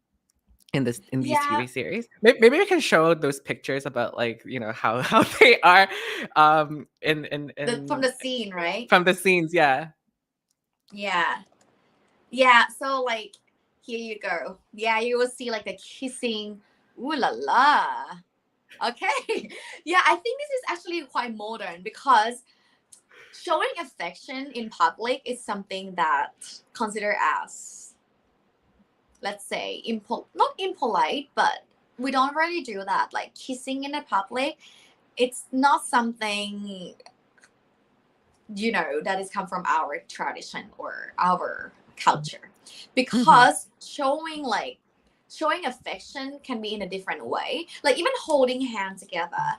in these Yeah. TV series. Maybe we can show those pictures about like how they are From in the scene, right? from the scenes. Yeah. Yeah. Yeah. So like here you go. Yeah, you will see like the kissing. Ooh la la. Okay. Yeah, I think this is actually quite modern because showing affection in public is something that considered as, let's say, not impolite, but we don't really do that. Like kissing in the public, it's not something that has come from our tradition or our culture, hmm because showing affection can be in a different way, like even holding hands together.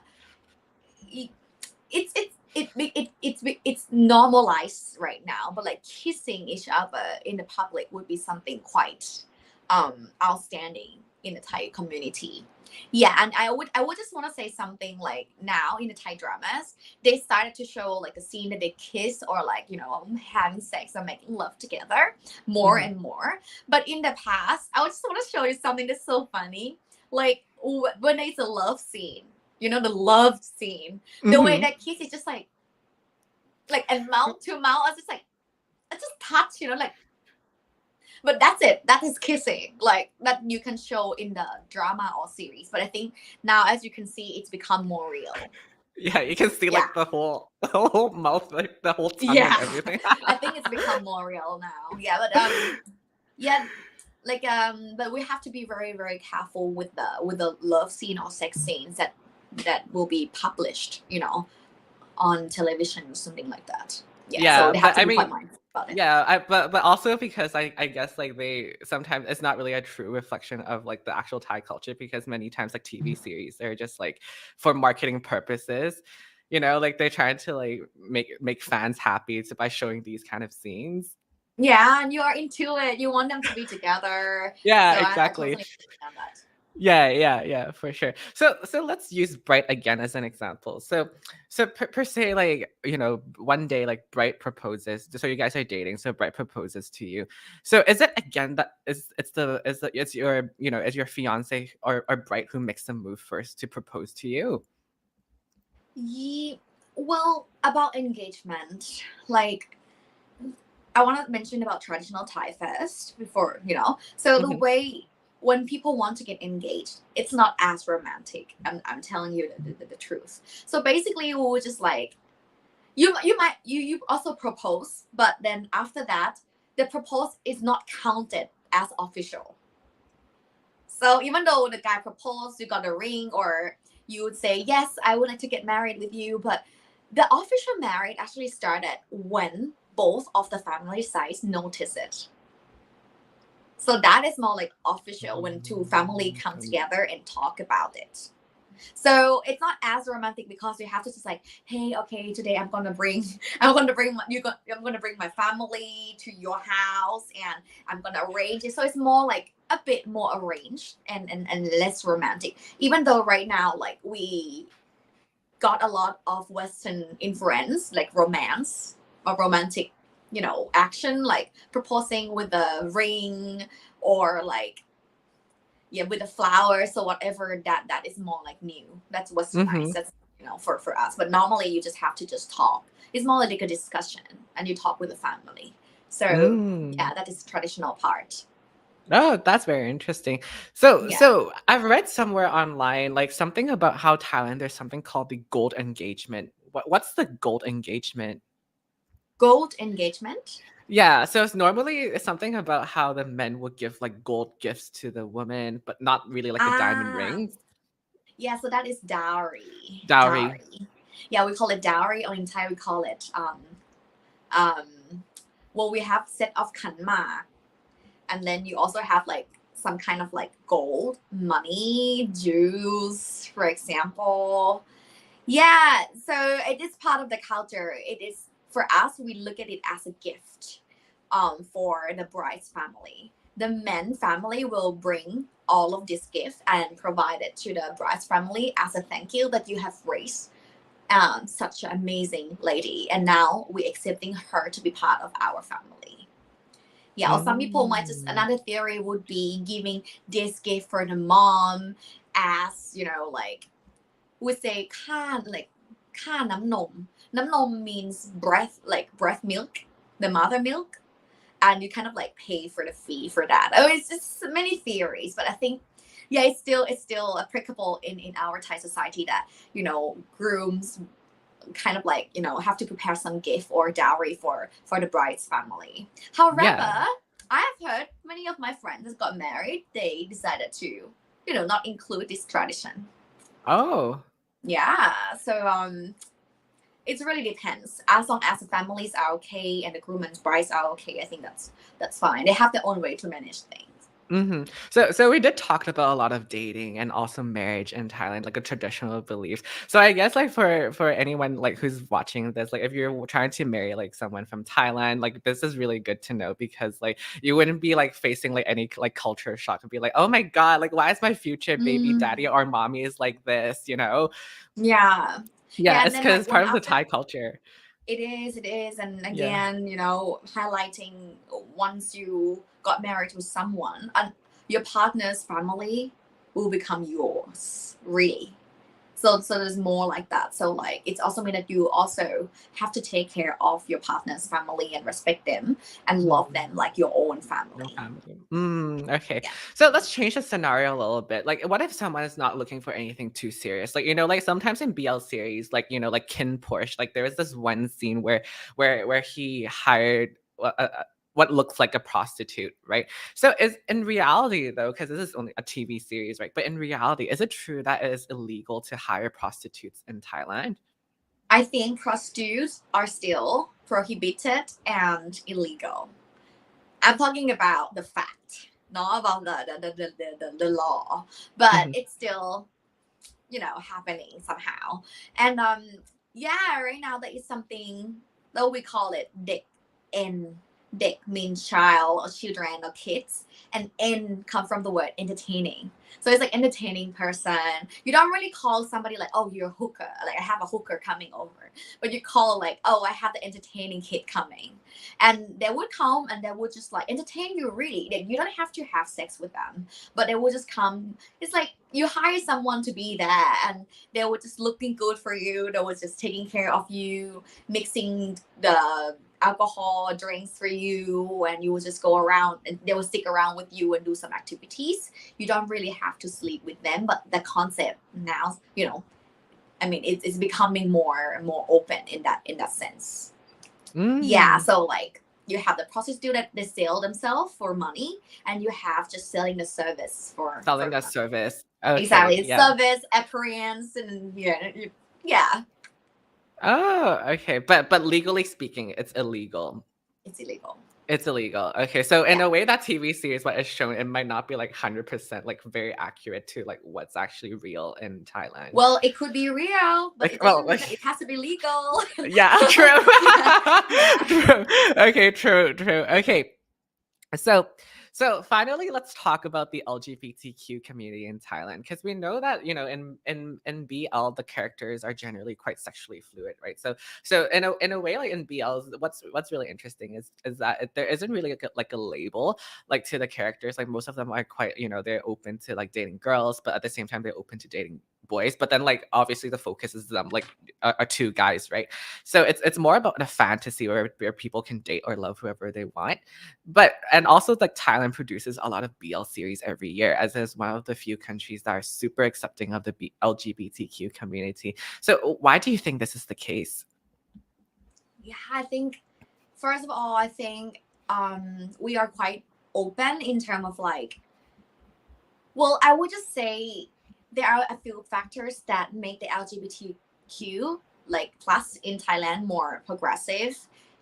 It's normalized right now, but like kissing each other in the public would be something quite outstanding in the Thai community. Yeah, and I would just want to say something like now in the Thai dramas, they started to show like a scene that they kiss or like having sex or making love together more hmm and more. But in the past, I just want to show you something that's so funny. Like when it's a love scene, the love scene, the way hmm that kiss is just like and mouth to mouth, I was just like I just touch, like, but that's it. That is kissing, like that you can show in the drama or series. But I think now, as you can see, it's become more real. Yeah, you can see Yeah, like the whole mouth, like the whole tongue and yeah. everything. I think it's become more real now. Yeah, but yeah, like but we have to be very very careful with the love scene or sex scenes that will be published, on television or something like that. Yeah, so Yeah, they have but to I be quite mean, mindful about it. yeah, but also because I guess like they sometimes it's not really a true reflection of like the actual Thai culture, because many times like TV series they're just like for marketing purposes, like they're trying to like make fans happy by showing these kind of scenes. Yeah, and you are into it. You want them to be together. Yeah, So I exactly. totally understand that. Yeah, for sure. So let's use Bright again as an example. So per se, like, one day, like, Bright proposes. So you guys are dating. So Bright proposes to you. So is it again that it's your is your fiance or Bright who makes the move first to propose to you? Well, about engagement, like I want to mention about traditional Thai first before, So the Hmm. way when people want to get engaged, it's not as romantic. I'm telling you the truth. So basically, we were just like, you also propose, but then after that, the propose is not counted as official. So even though the guy proposed, you got a ring, or you would say, yes, I would like to get married with you, but the official marriage actually started when both of the family sides notice it. So that is more like official when two family come together and talk about it. So it's not as romantic because you have to just like, hey, okay, today I'm gonna bring my family to your house and I'm gonna arrange it. So it's more like a bit more arranged and less romantic. Even though right now, like we got a lot of Western influence, like romance or romantic, action, like proposing with a ring or like yeah with the flowers or whatever that is more like new, that's westernized, Hmm. that's for us, but normally you just have to just talk. It's more like a discussion and you talk with the family. So Mm. yeah, that is traditional part. Oh, that's very interesting. So, Yeah. so I've read somewhere online, like, something about how Thailand there's something called the gold engagement. What's the gold engagement? Gold engagement. Yeah, so it's something about how the men would give like gold gifts to the woman, but not really like a diamond Ah, ring. yeah, so that is dowry. Dowry. Dowry. Yeah, we call it dowry, or in Thai we call it um well, we have set of kanma, and then you also have like some kind of like gold money jewels, for example. Yeah, so it is part of the culture. It is, for us, we look at it as a gift for the bride's family. The men family will bring all of this gift and provide it to the bride's family as a thank you that you have raised such an amazing lady, and now we're accepting her to be part of our family. Yeah, or some people might just, Mm. another theory would be giving this gift for the mom as, like we say like ka nom. Nam nom means breath, like breath milk, the mother milk, and you kind of like pay for the fee for that. Oh, it's just many theories, but I think yeah, it's still applicable in our Thai society that grooms kind of like have to prepare some gift or dowry for the bride's family. Yeah. However, I have heard many of my friends that got married, they decided to not include this tradition. Oh. Yeah, so it really depends. As long as the families are okay and the groom and brides are okay, I think that's fine. They have their own way to manage things. Hmm. So we did talk about a lot of dating and also marriage in Thailand, like a traditional beliefs. So I guess, like, for anyone like who's watching this, like if you're trying to marry like someone from Thailand, like this is really good to know, because like you wouldn't be like facing like any like culture shock and be like, oh my God, like why is my future baby Mm, daddy or mommy is like this, you know? yeah, Yeah, yeah, and it's then because like it's when part of the after Thai culture. it is, and Yeah. again, highlighting once you got married to someone, and your partner's family will become yours, really. So there's more like that. So like it's also mean that you also have to take care of your partner's family and respect them and love them Mhm. like your own No family. family. Okay. Yeah. So let's change the scenario a little bit. Like, what if someone is not looking for anything too serious? Like, like sometimes in BL series, like, like Kin Porsche, like there was this one scene where he hired what looks like a prostitute, right? So is in reality though, because this is only a TV series, right? But in reality, is it true that it is illegal to hire prostitutes in Thailand? I think prostitutes are still prohibited and illegal. I'm talking about the fact, not about the law, but Hmm. it's still happening somehow. And yeah, right now that is something though we call it the end. Dek means child or children or kids, and en come from the word entertaining. So it's like entertaining person. You don't really call somebody like, oh, you're a hooker. Like I have a hooker coming over, but you call like, oh, I have the entertaining kid coming, and they would come and they would just like entertain you. Really, like, you don't have to have sex with them, but they would just come. It's like you hire someone to be there, and they were just looking good for you. They were just taking care of you, mixing the alcohol drinks for you, and you will just go around and they will stick around with you and do some activities. You don't really have to sleep with them, but the concept now, I mean, it's becoming more and more open in that sense. Yeah, so like you have the prostitute that they sell themselves for money, and you have just selling the service Selling for a money. service. Okay, Exactly, yeah. service, appearance, and yeah, Oh, okay. But legally speaking, it's illegal. it's illegal. It's illegal. Okay. So in Yeah. a way, that TV series, what is shown, it might not be like 100% like very accurate to like what's actually real in Thailand. Well, it could be real, but Like, it well, doesn't mean like, that it has to be legal. yeah, true. Yeah. True. Okay, true. Okay. So, so finally, let's talk about the LGBTQ community in Thailand, because we know that in BL the characters are generally quite sexually fluid, right? So in a way, like in BLs, what's really interesting is that there isn't really like a label like to the characters. Like most of them are quite they're open to like dating girls, but at the same time they're open to dating boys. But then like obviously the focus is them like are two guys, right? So it's more about a fantasy where people can date or love whoever they want. But and also like Thailand produces a lot of BL series every year, as is one of the few countries that are super accepting of the LGBTQ community. So why do you think this is the case? Yeah, I think first of all, I think we are quite open in terms of like, well, I would just say there are a few factors that make the LGBTQ like plus in Thailand more progressive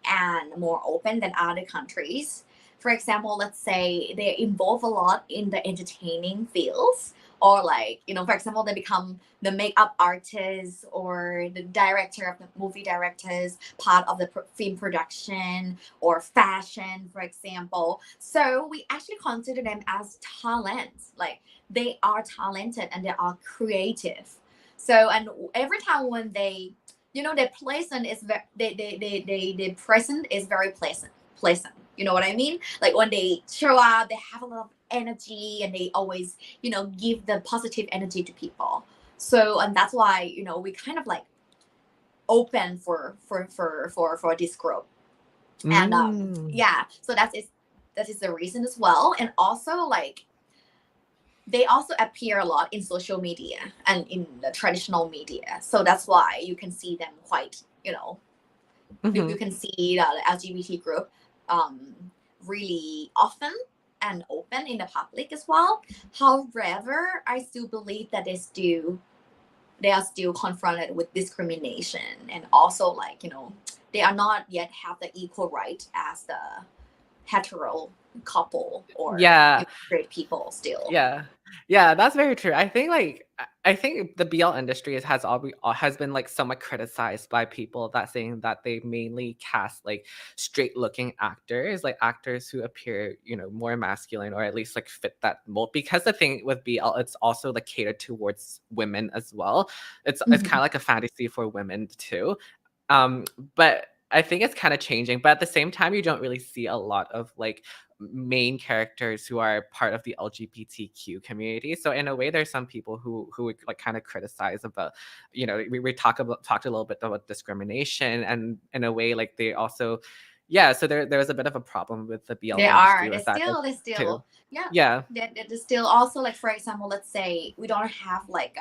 and more open than other countries. For example, let's say they involve a lot in the entertaining fields, or like, for example, they become the makeup artists or the director of the movie directors, part of the film production or fashion, for example. So we actually consider them as talents. Like they are talented and they are creative. So and every time when their pleasant is very they present is very pleasant. You know what I mean? Like when they show up, they have a lot of energy and they always give the positive energy to people. So and that's why we kind of like open for this group. And Mm. yeah, so that is the reason as well. And also like they also appear a lot in social media and in the traditional media. So that's why you can see them quite, you can see the LGBT group really often and open in the public as well. However, I still believe that they are still confronted with discrimination, and also like they are not yet have the equal right as the hetero couple or Yeah. straight people still. Yeah, that's very true. I think like I think the BL industry has been like somewhat criticized by people that saying that they mainly cast like straight looking actors, like actors who appear, more masculine or at least like fit that mold. Because the thing with BL, it's also like catered towards women as well. It's kind Mhm. of like a fantasy for women too. Um, but I think it's kind of changing. But at the same time, you don't really see a lot of like main characters who are part of the LGBTQ community. So in a way, there's some people who would like kind of criticize about, we talked a little bit about discrimination, and in a way, like they also, yeah. So there's a bit of a problem with the BL They are. industry They with that still. They too. still. Yeah. Yeah. They still also like, for example, let's say we don't have like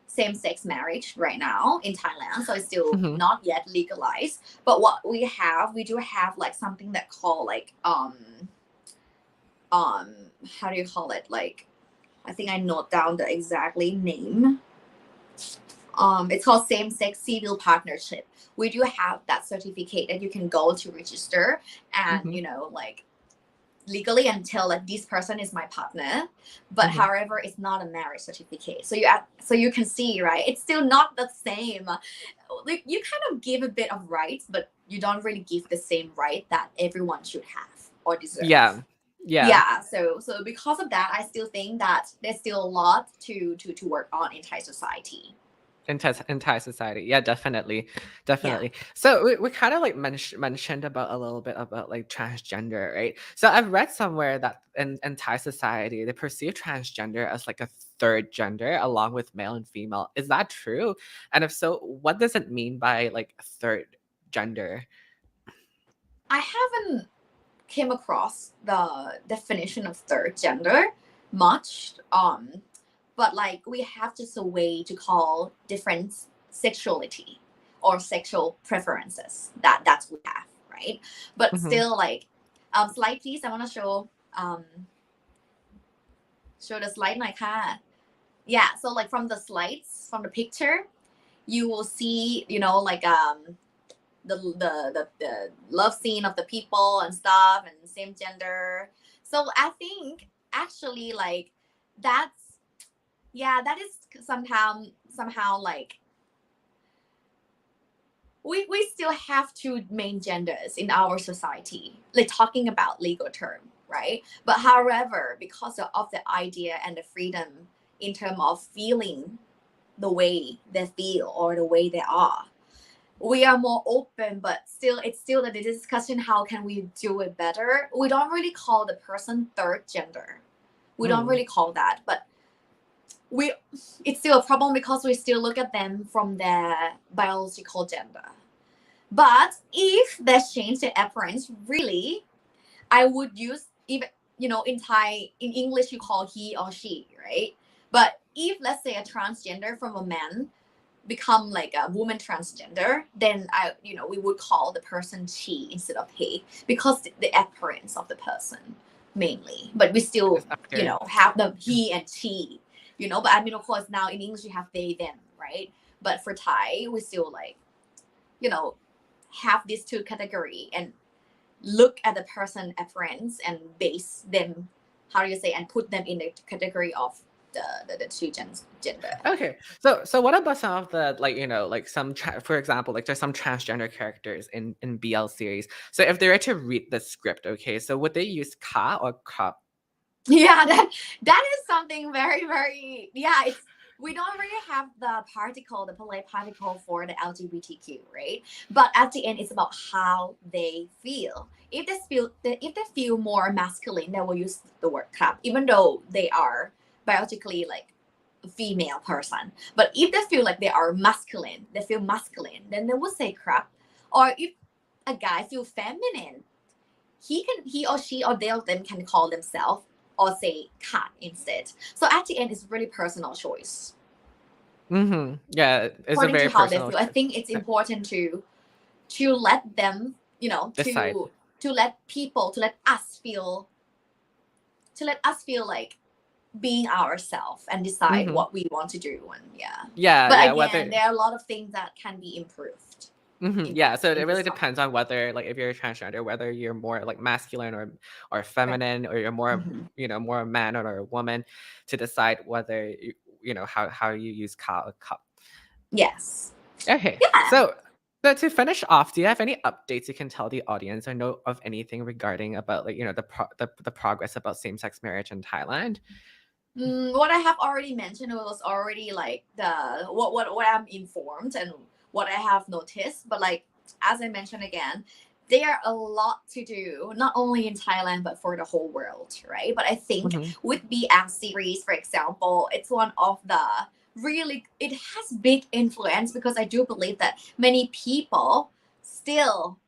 same-sex marriage right now in Thailand, so it's still Hmm. not yet legalized. But what we do have like something that call like how do you call it? Like I think I note down the exactly name. It's called same-sex civil partnership. We do have that certificate that you can go to register, and Hmm. legally and tell like this person is my partner, but Mhm. however it's not a marriage certificate. So you can see, right, it's still not the same. Like you kind of give a bit of rights, but you don't really give the same right that everyone should have or deserve. Yeah. Yeah. Yeah, so because of that, I still think that there's still a lot to work on in Thai society. Thai society. Yeah, definitely. Yeah. Definitely. So we kind of like mentioned about a little bit about like transgender, right? So I've read somewhere that in Thai society, they perceive transgender as like a third gender along with male and female. Is that true? And if so, what does it mean by like third gender? I haven't came across the definition of third gender much, but like we have just a way to call different sexuality or sexual preferences that's we have, right? But Mm-hmm. still, like, slide please. I want to um show the slide หน่อยค่ะ. Yeah, so like from the slides, from the picture, you will see, like the love scene of the people and stuff and same gender. So I think actually like that's, yeah, that is somehow like we still have two main genders in our society, like talking about legal term, right? But however, because of the idea and the freedom in terms of feeling the way they feel or the way they are, we are more open, but still it's still the discussion, how can we do it better? We don't really call the person third gender. We don't Mm. really call that, but we it's still a problem because we still look at them from their biological gender. But if they change their appearance, really, I would use, even, in Thai, in English you call he or she, right? But if let's say a transgender from a man become like a woman transgender, then we would call the person she instead of he, because the appearance of the person mainly. But we still, This appearance. have the he and she, but I mean, of course, now in English you have they, them, right? But for Thai, we still like, you know, have these two category and look at the person appearance and base them, how do you say, and put them in the category of the two gender. Okay, so what about some of the like like for example, like there's some transgender characters in BL series. So if they were to read the script, okay, so would they use ka or cup? Yeah, that is something very, very, yeah, it's, we don't really have the polite particle for the LGBTQ, right? But at the end, it's about how they feel. If they feel more masculine, they will use the word cup, even though they are biologically like a female person. But if they feel like they feel masculine, then they will say crap. Or if a guy feel feminine, he or she or they or them can call themselves or say cat instead. So at the end, it's really personal choice Mm-hmm. Yeah, it's a according to very how they personal feel. I choice. think it's important to let them, Decide. to let people, to let us feel like being ourselves and decide Mm-hmm. what we want to do. And yeah, Yeah, but yeah, again, whether there are a lot of things that can be improved yeah, so it in this really topic. depends on whether like if you're a transgender, whether you're more like masculine or Right. feminine, or you're more Mhm. more a man or a woman, to decide whether how you use ka or cup. Yes. Okay, Yeah. so to finish off, do you have any updates you can tell the audience or know of anything regarding about like the progress about same-sex marriage in Thailand? What I have already mentioned was already like the what I'm informed and what I have noticed. But like, as I mentioned again, there are a lot to do, not only in Thailand but for the whole world, right? But I think Mm-hmm. with BL series, for example, it's one of the really, it has big influence, because I do believe that many people still,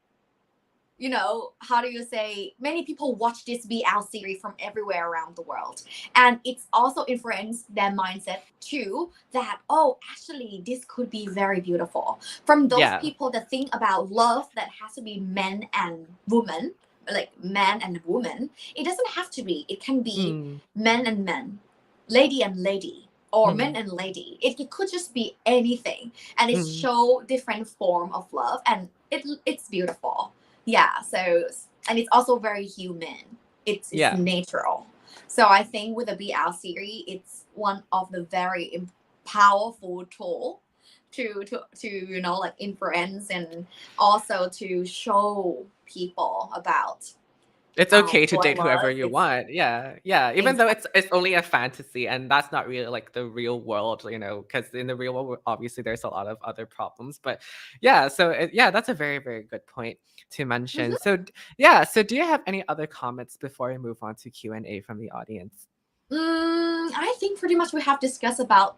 how do you say, many people watch this BL series from everywhere around the world. And it's also influenced their mindset too, that, oh, actually, this could be very beautiful. From those Yeah. people that think about love that has to be men and woman, like man and woman, it doesn't have to be. It can be Mm, men and men, lady and lady, or men mm, and lady. It could just be anything. And it mm. show different form of love, and it's beautiful. Yeah, so, and it's also very human. It's Yeah. natural. So I think with the BL series, it's one of the very powerful tool to like influence and also to show people about It's okay to joy date whoever love. you It's want. Yeah. Yeah. Even though exactly. it's only a fantasy and that's not really like the real world, because in the real world, obviously there's a lot of other problems. But yeah, so yeah, that's a very, very good point to mention. So yeah, so do you have any other comments before we move on to Q&A from the audience? I think pretty much we have discussed about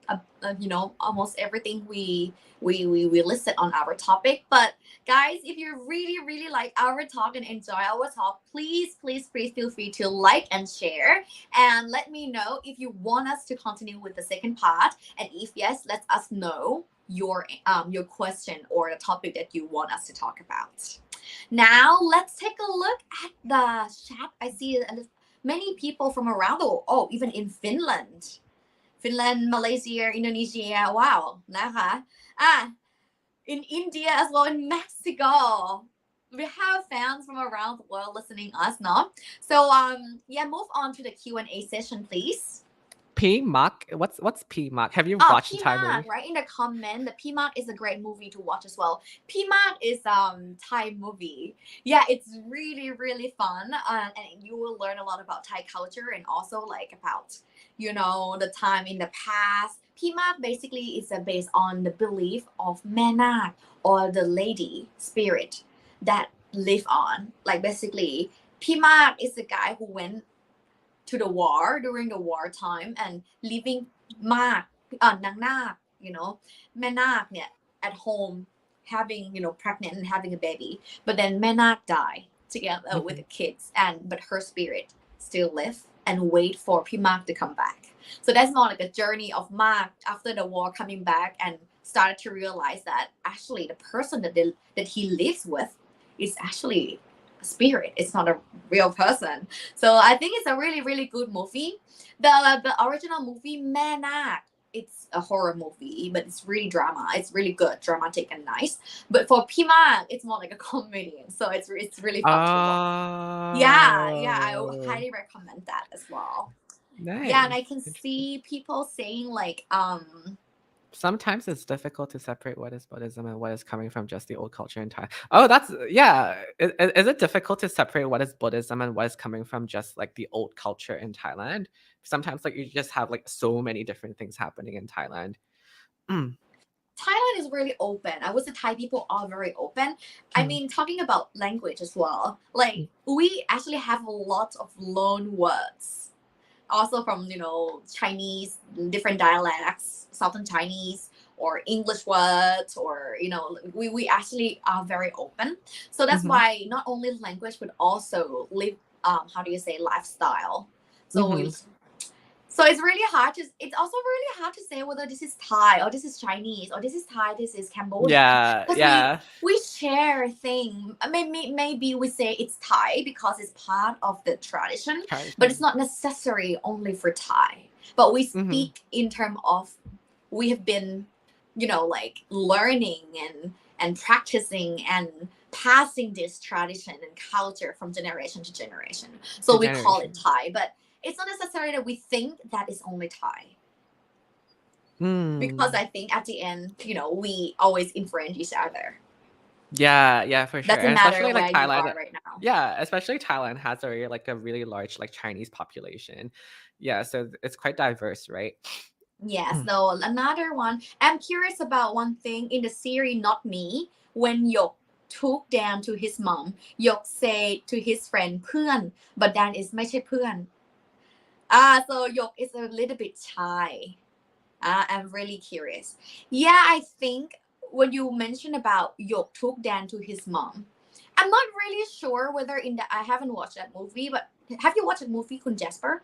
almost everything we listed on our topic. But guys, if you really like our talk and enjoy our talk, please feel free to like and share, and let me know if you want us to continue with the second part. And if yes, let us know your question or the topic that you want us to talk about. Now let's take a look at the chat. I see many people from around the world. Oh, even in Finland, Malaysia, Indonesia. Wow,นะคะin India as well, in Mexico. We have fans from around the world listening us now. So yeah, move on to the Q&A session, please. PMOC? What's PMOC? Have you Oh, watched a Thai PMAG, movie? right? In the comment, the PMAG is a great movie to watch as well. PMAG is Thai movie. Yeah, it's really fun, and you will learn a lot about Thai culture and also like about the time in the past. PMAG basically is based on the belief of Menak or the lady spirit that live on. Like basically, PMAG is the guy who went to the war during the war time and living มากนางนาคแม่นาคเนี่ย at home having pregnant and having a baby, but then แม่นาค die together with the kids, and but her spirit still live and wait for พี่มาก to come back. So that's more like a journey of Mark after the war coming back and started to realize that actually the person that he lives with is actually a spirit. It's not a real person. So I think it's a really good movie. The original movie แม่นาค it's a horror movie, but it's really drama. It's really good, dramatic and nice. But for Pima, it's more like a comedy, so it's really fun to watch. Yeah, I Oh, highly recommend that as well. Yeah, and I nice. can see people saying like Sometimes it's difficult to separate what is Buddhism and what is coming from just the old culture in Thailand. Oh, that's yeah. Is it difficult to separate what is Buddhism and what is coming from just like the old culture in Thailand? Sometimes like you just have like so many different things happening in Thailand. Mm. Thailand is really open. I would say Thai people are very open. I mean, talking about language as well, like we actually have a lot of loan words also from Chinese, different dialects, Southern Chinese or English words, or we actually are very open. So that's Mm-hmm. why not only language but also live how do you say lifestyle. So Mm-hmm. so it's also really hard to say whether this is Thai or this is Chinese or this is Thai, this is Cambodian, Yeah, because yeah. we share thing. Maybe we say it's Thai because it's part of the tradition, but it's Tradition. not necessary only for Thai. But we Mm-hmm. speak in terms of we have been, like learning and practicing and passing this tradition and culture from generation to generation. So To we call it generation. Thai, but it's not necessary that we think that is only Thai. Because Mm. I think at the end, we always influence each other. Yeah, for sure. Doesn't And matter especially like where you Thailand. are right now. Yeah, especially Thailand has a really large like Chinese population. Yeah, so it's quite diverse, right? Yes. So another one, I'm curious about one thing in the series Not Me, when Yok took down to his mom, Yok said to his friend เพื่อน but that is ไม่ใช่เพื่อน so Yok is a little bit shy. I'm really curious. Yeah, I think when you mentioned about Yok took Dan to his mom, I'm not really sure whether I haven't watched that movie, but have you watched the movie Kun Jasper?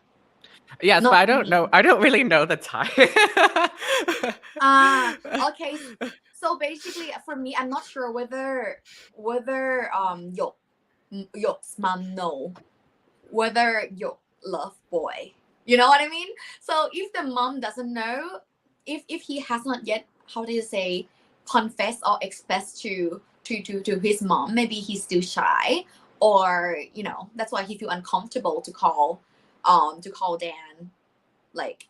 Yes, but Not I don't me. know. I don't really know the Thai. Okay. So basically, for me, I'm not sure whether Yok's mom know whether Yok love boy. You know what I mean? So if the mom doesn't know, if he has not yet, how do you say, confess or express to his mom, maybe he's still shy, or that's why he feel uncomfortable to call Dan like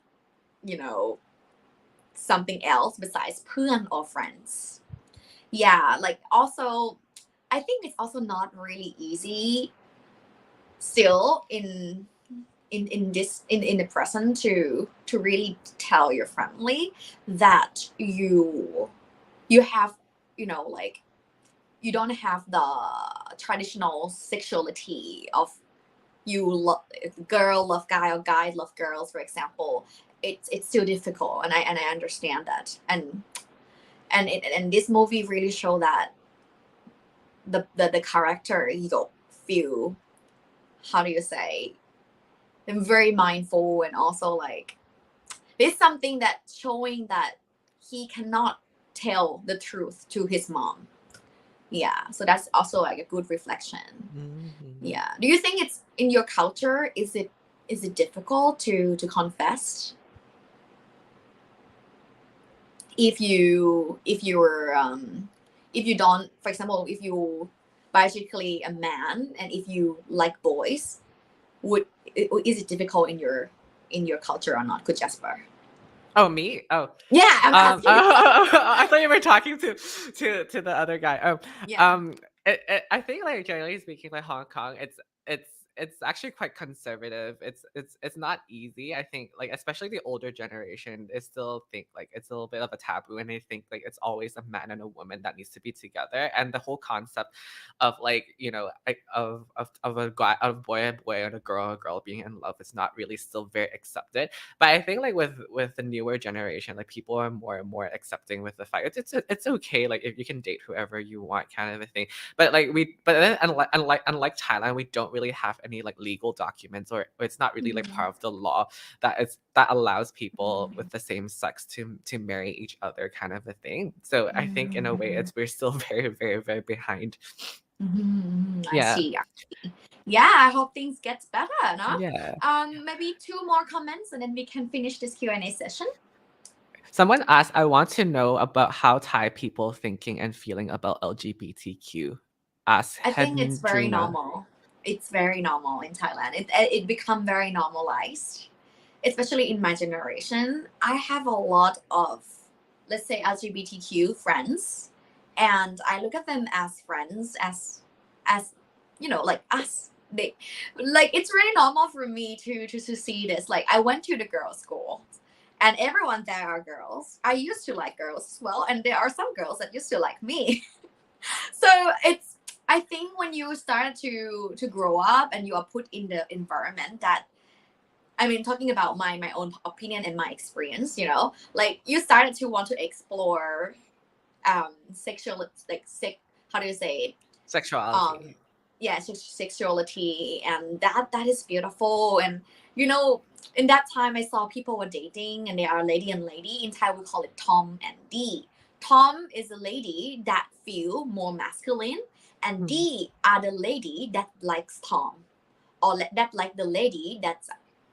something else besides เพื่อน or friends. Yeah, like also I think it's also not really easy still in this in the present to really tell your family that you have like you don't have the traditional sexuality of girl love guy or guy love girls, for example. It's still difficult, and I understand that, and this movie really show that the character feel, how do you say, very mindful, and also like there's something that showing that he cannot tell the truth to his mom. Yeah, so that's also like a good reflection. Yeah, do you think it's in your culture, is it difficult to confess if you don't, for example, if you biologically a man and if you like boys, is it difficult in your culture or not? Could Jasper? Oh, me? Oh, Yeah, I'm asking. I thought you were talking to the other guy. Yeah. I think like generally speaking, like Hong Kong, it's it's actually quite conservative. It's not easy. I think like especially the older generation is still think like it's a little bit of a taboo, and they think like it's always a man and a woman that needs to be together, and the whole concept of like like of a guy, of a boy and a girl being in love is not really still very accepted. But I think like with the newer generation, like people are more and more accepting with the fact it's okay, like if you can date whoever you want, kind of a thing. But like but then unlike Thailand, we don't really have any like legal documents, or it's not really like part of the law that allows people with the same sex to marry each other, kind of a thing. So I think in a way we're still very, very, very behind. I Yeah. see. Yeah, I hope things gets better, no? Yeah. Maybe 2 more comments and then we can finish this Q&A session. Someone asked, I want to know about how Thai people thinking and feeling about LGBTQ. Ask I think it's very Hendrina. normal. It's very normal in Thailand. It become very normalized, especially in my generation. I have a lot of, let's say, LGBTQ friends, and I look at them as friends, as like us. They like it's really normal for me to see this. Like I went to the girls' school, and everyone there are girls. I used to like girls as well, and there are some girls that used to like me. So it's, I think when you start to grow up and you are put in the environment that, I mean, talking about my own opinion and my experience, like you started to want to explore sexual, like how do you say it? Sexuality. Yeah, sexuality, and that is beautiful. And in that time I saw people were dating, and they are lady and lady. In Thai we call it Tom and D. Tom is a lady that feel more masculine, and D are the lady that likes Tom, or that like the lady that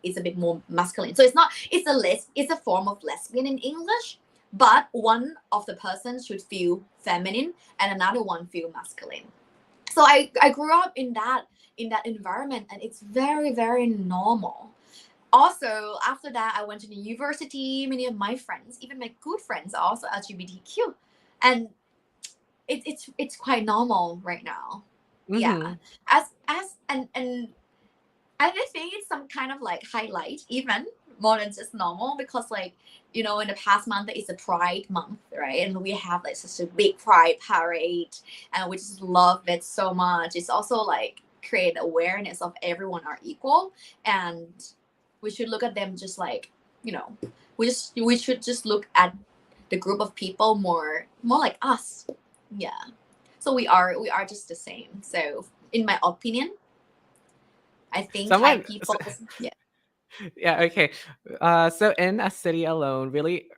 is a bit more masculine. So it's a form of lesbian in English, but one of the persons should feel feminine and another one feel masculine. So I grew up in that environment, and it's very, very normal. Also, after that, I went to the university. Many of my friends, even my good friends, are also LGBTQ, and it's quite normal right now. Yeah, as and I think it's some kind of like highlight, even more than just normal, because like in the past month it's a Pride month, right? And we have like such a big Pride parade, and we just love it so much. It's also like create awareness of everyone are equal, and we should look at them just like we should just look at the group of people more like us. Yeah, so we are just the same. So in my opinion, I think Thai people, yeah. Yeah, okay. So in a city alone, really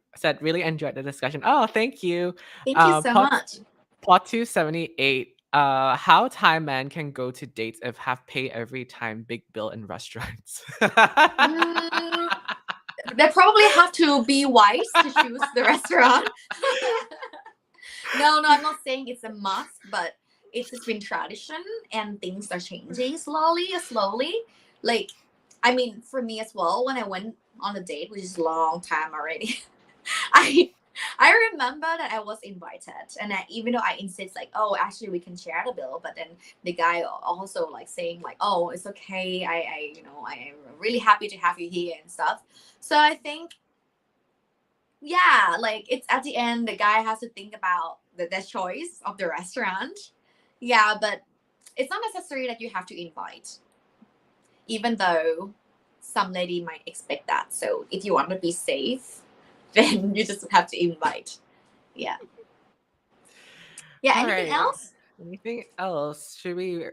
enjoyed the discussion. Oh, thank you. Thank you so much. Plot 278. How Thai men can go to dates if have pay every time big bill in restaurants. They probably have to be wise to choose the restaurant. No, I'm not saying it's a must, but it's been tradition and things are changing slowly. Like, I mean, for me as well, when I went on a date, which is a long time already, I I remember that I was invited, and even though I insist like, oh, actually we can share the bill, but then the guy also like saying like, oh, it's okay. I am really happy to have you here and stuff. So I think, yeah, like it's at the end the guy has to think about the choice of the restaurant. Yeah, but it's not necessary that you have to invite, even though some lady might expect that. So if you want to be safe, then you just have to invite. Yeah. Yeah. All Anything right. else? Anything else? Should we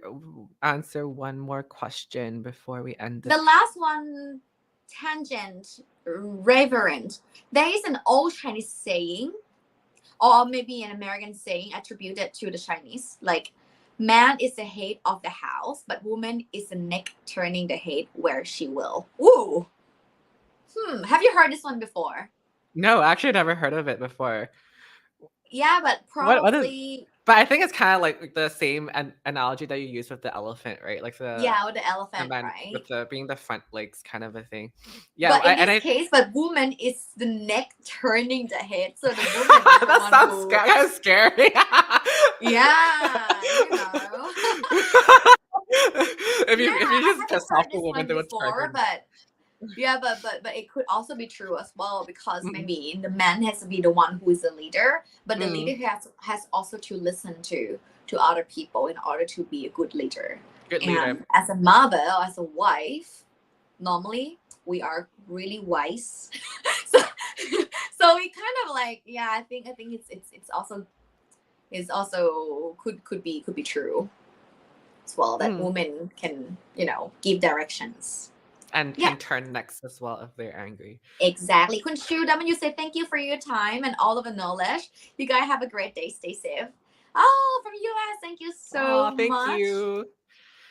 answer one more question before we end The this? last one, tangent, reverent. There is an old Chinese saying, or maybe an American saying attributed to the Chinese, like, man is the head of the house, but woman is the neck turning the head where she will. Ooh. Have you heard this one before? No, actually, never heard of it before. Yeah, but What is? probably, But I think it's kind of like the same analogy that you use with the elephant, right? Like yeah, with the and elephant, then right? with the being the front legs kind of a thing. Yeah, But in and this I case, but woman is the neck turning the head, so the woman is the that one sounds who, kind of scary. yeah, you know. Yeah, if you I just haven't piss off heard the this woman, one they would turn before, her. but yeah, but it could also be true as well, because Mm, maybe the man has to be the one who is the leader, but the mm, leader has also to listen to other people in order to be a good leader. good leader. And as a mother or as a wife, normally we are really wise. so so we kind of like, yeah, I think it's also could be true as well, that Mm. women can, give directions. And Yeah, can turn necks as well if they're angry. exactly. Kun Shu, you say thank you for your time and all of the knowledge. You guys have a great day. Stay safe. Oh, from US, thank you Oh, so thank much. you.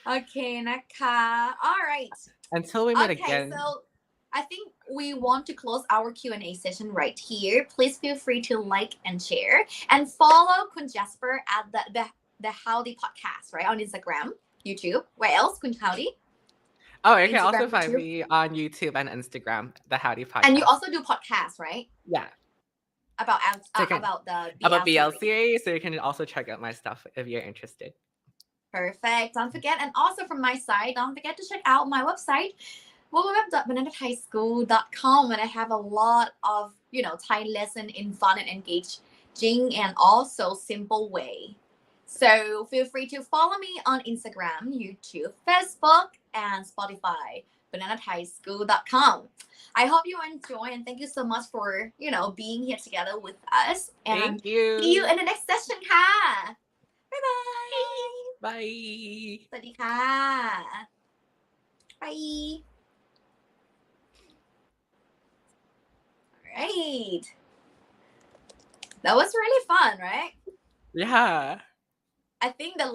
Okay, Naka. All right. Until we meet Okay, again. so I think we want to close our Q&A session right here. Please feel free to like and share, and follow Kun Jasper at the Howdy podcast, right, on Instagram, YouTube. Where else, Kun Howdy? Oh, you can also Instagram, find YouTube, me on YouTube and Instagram, the Howdy and you Podcast. also do podcasts, right? Yeah. About So you can about the about BL series. BLCA, so you can also check out my stuff if you're interested. Perfect. Don't forget, and also from my side, don't forget to check out my website, www.bananathaischool.com, and I have a lot of Thai lesson in fun and engaging and also simple way. So feel free to follow me on Instagram, YouTube, Facebook, and Spotify, bananathaischool.com. I hope you enjoy, and thank you so much for being here together with us. And Thank see you you. in the next session,ค่ะ. Bye bye. Bye. สวัสดีค่ะ Bye. All right. That was really fun, right? Yeah. I think the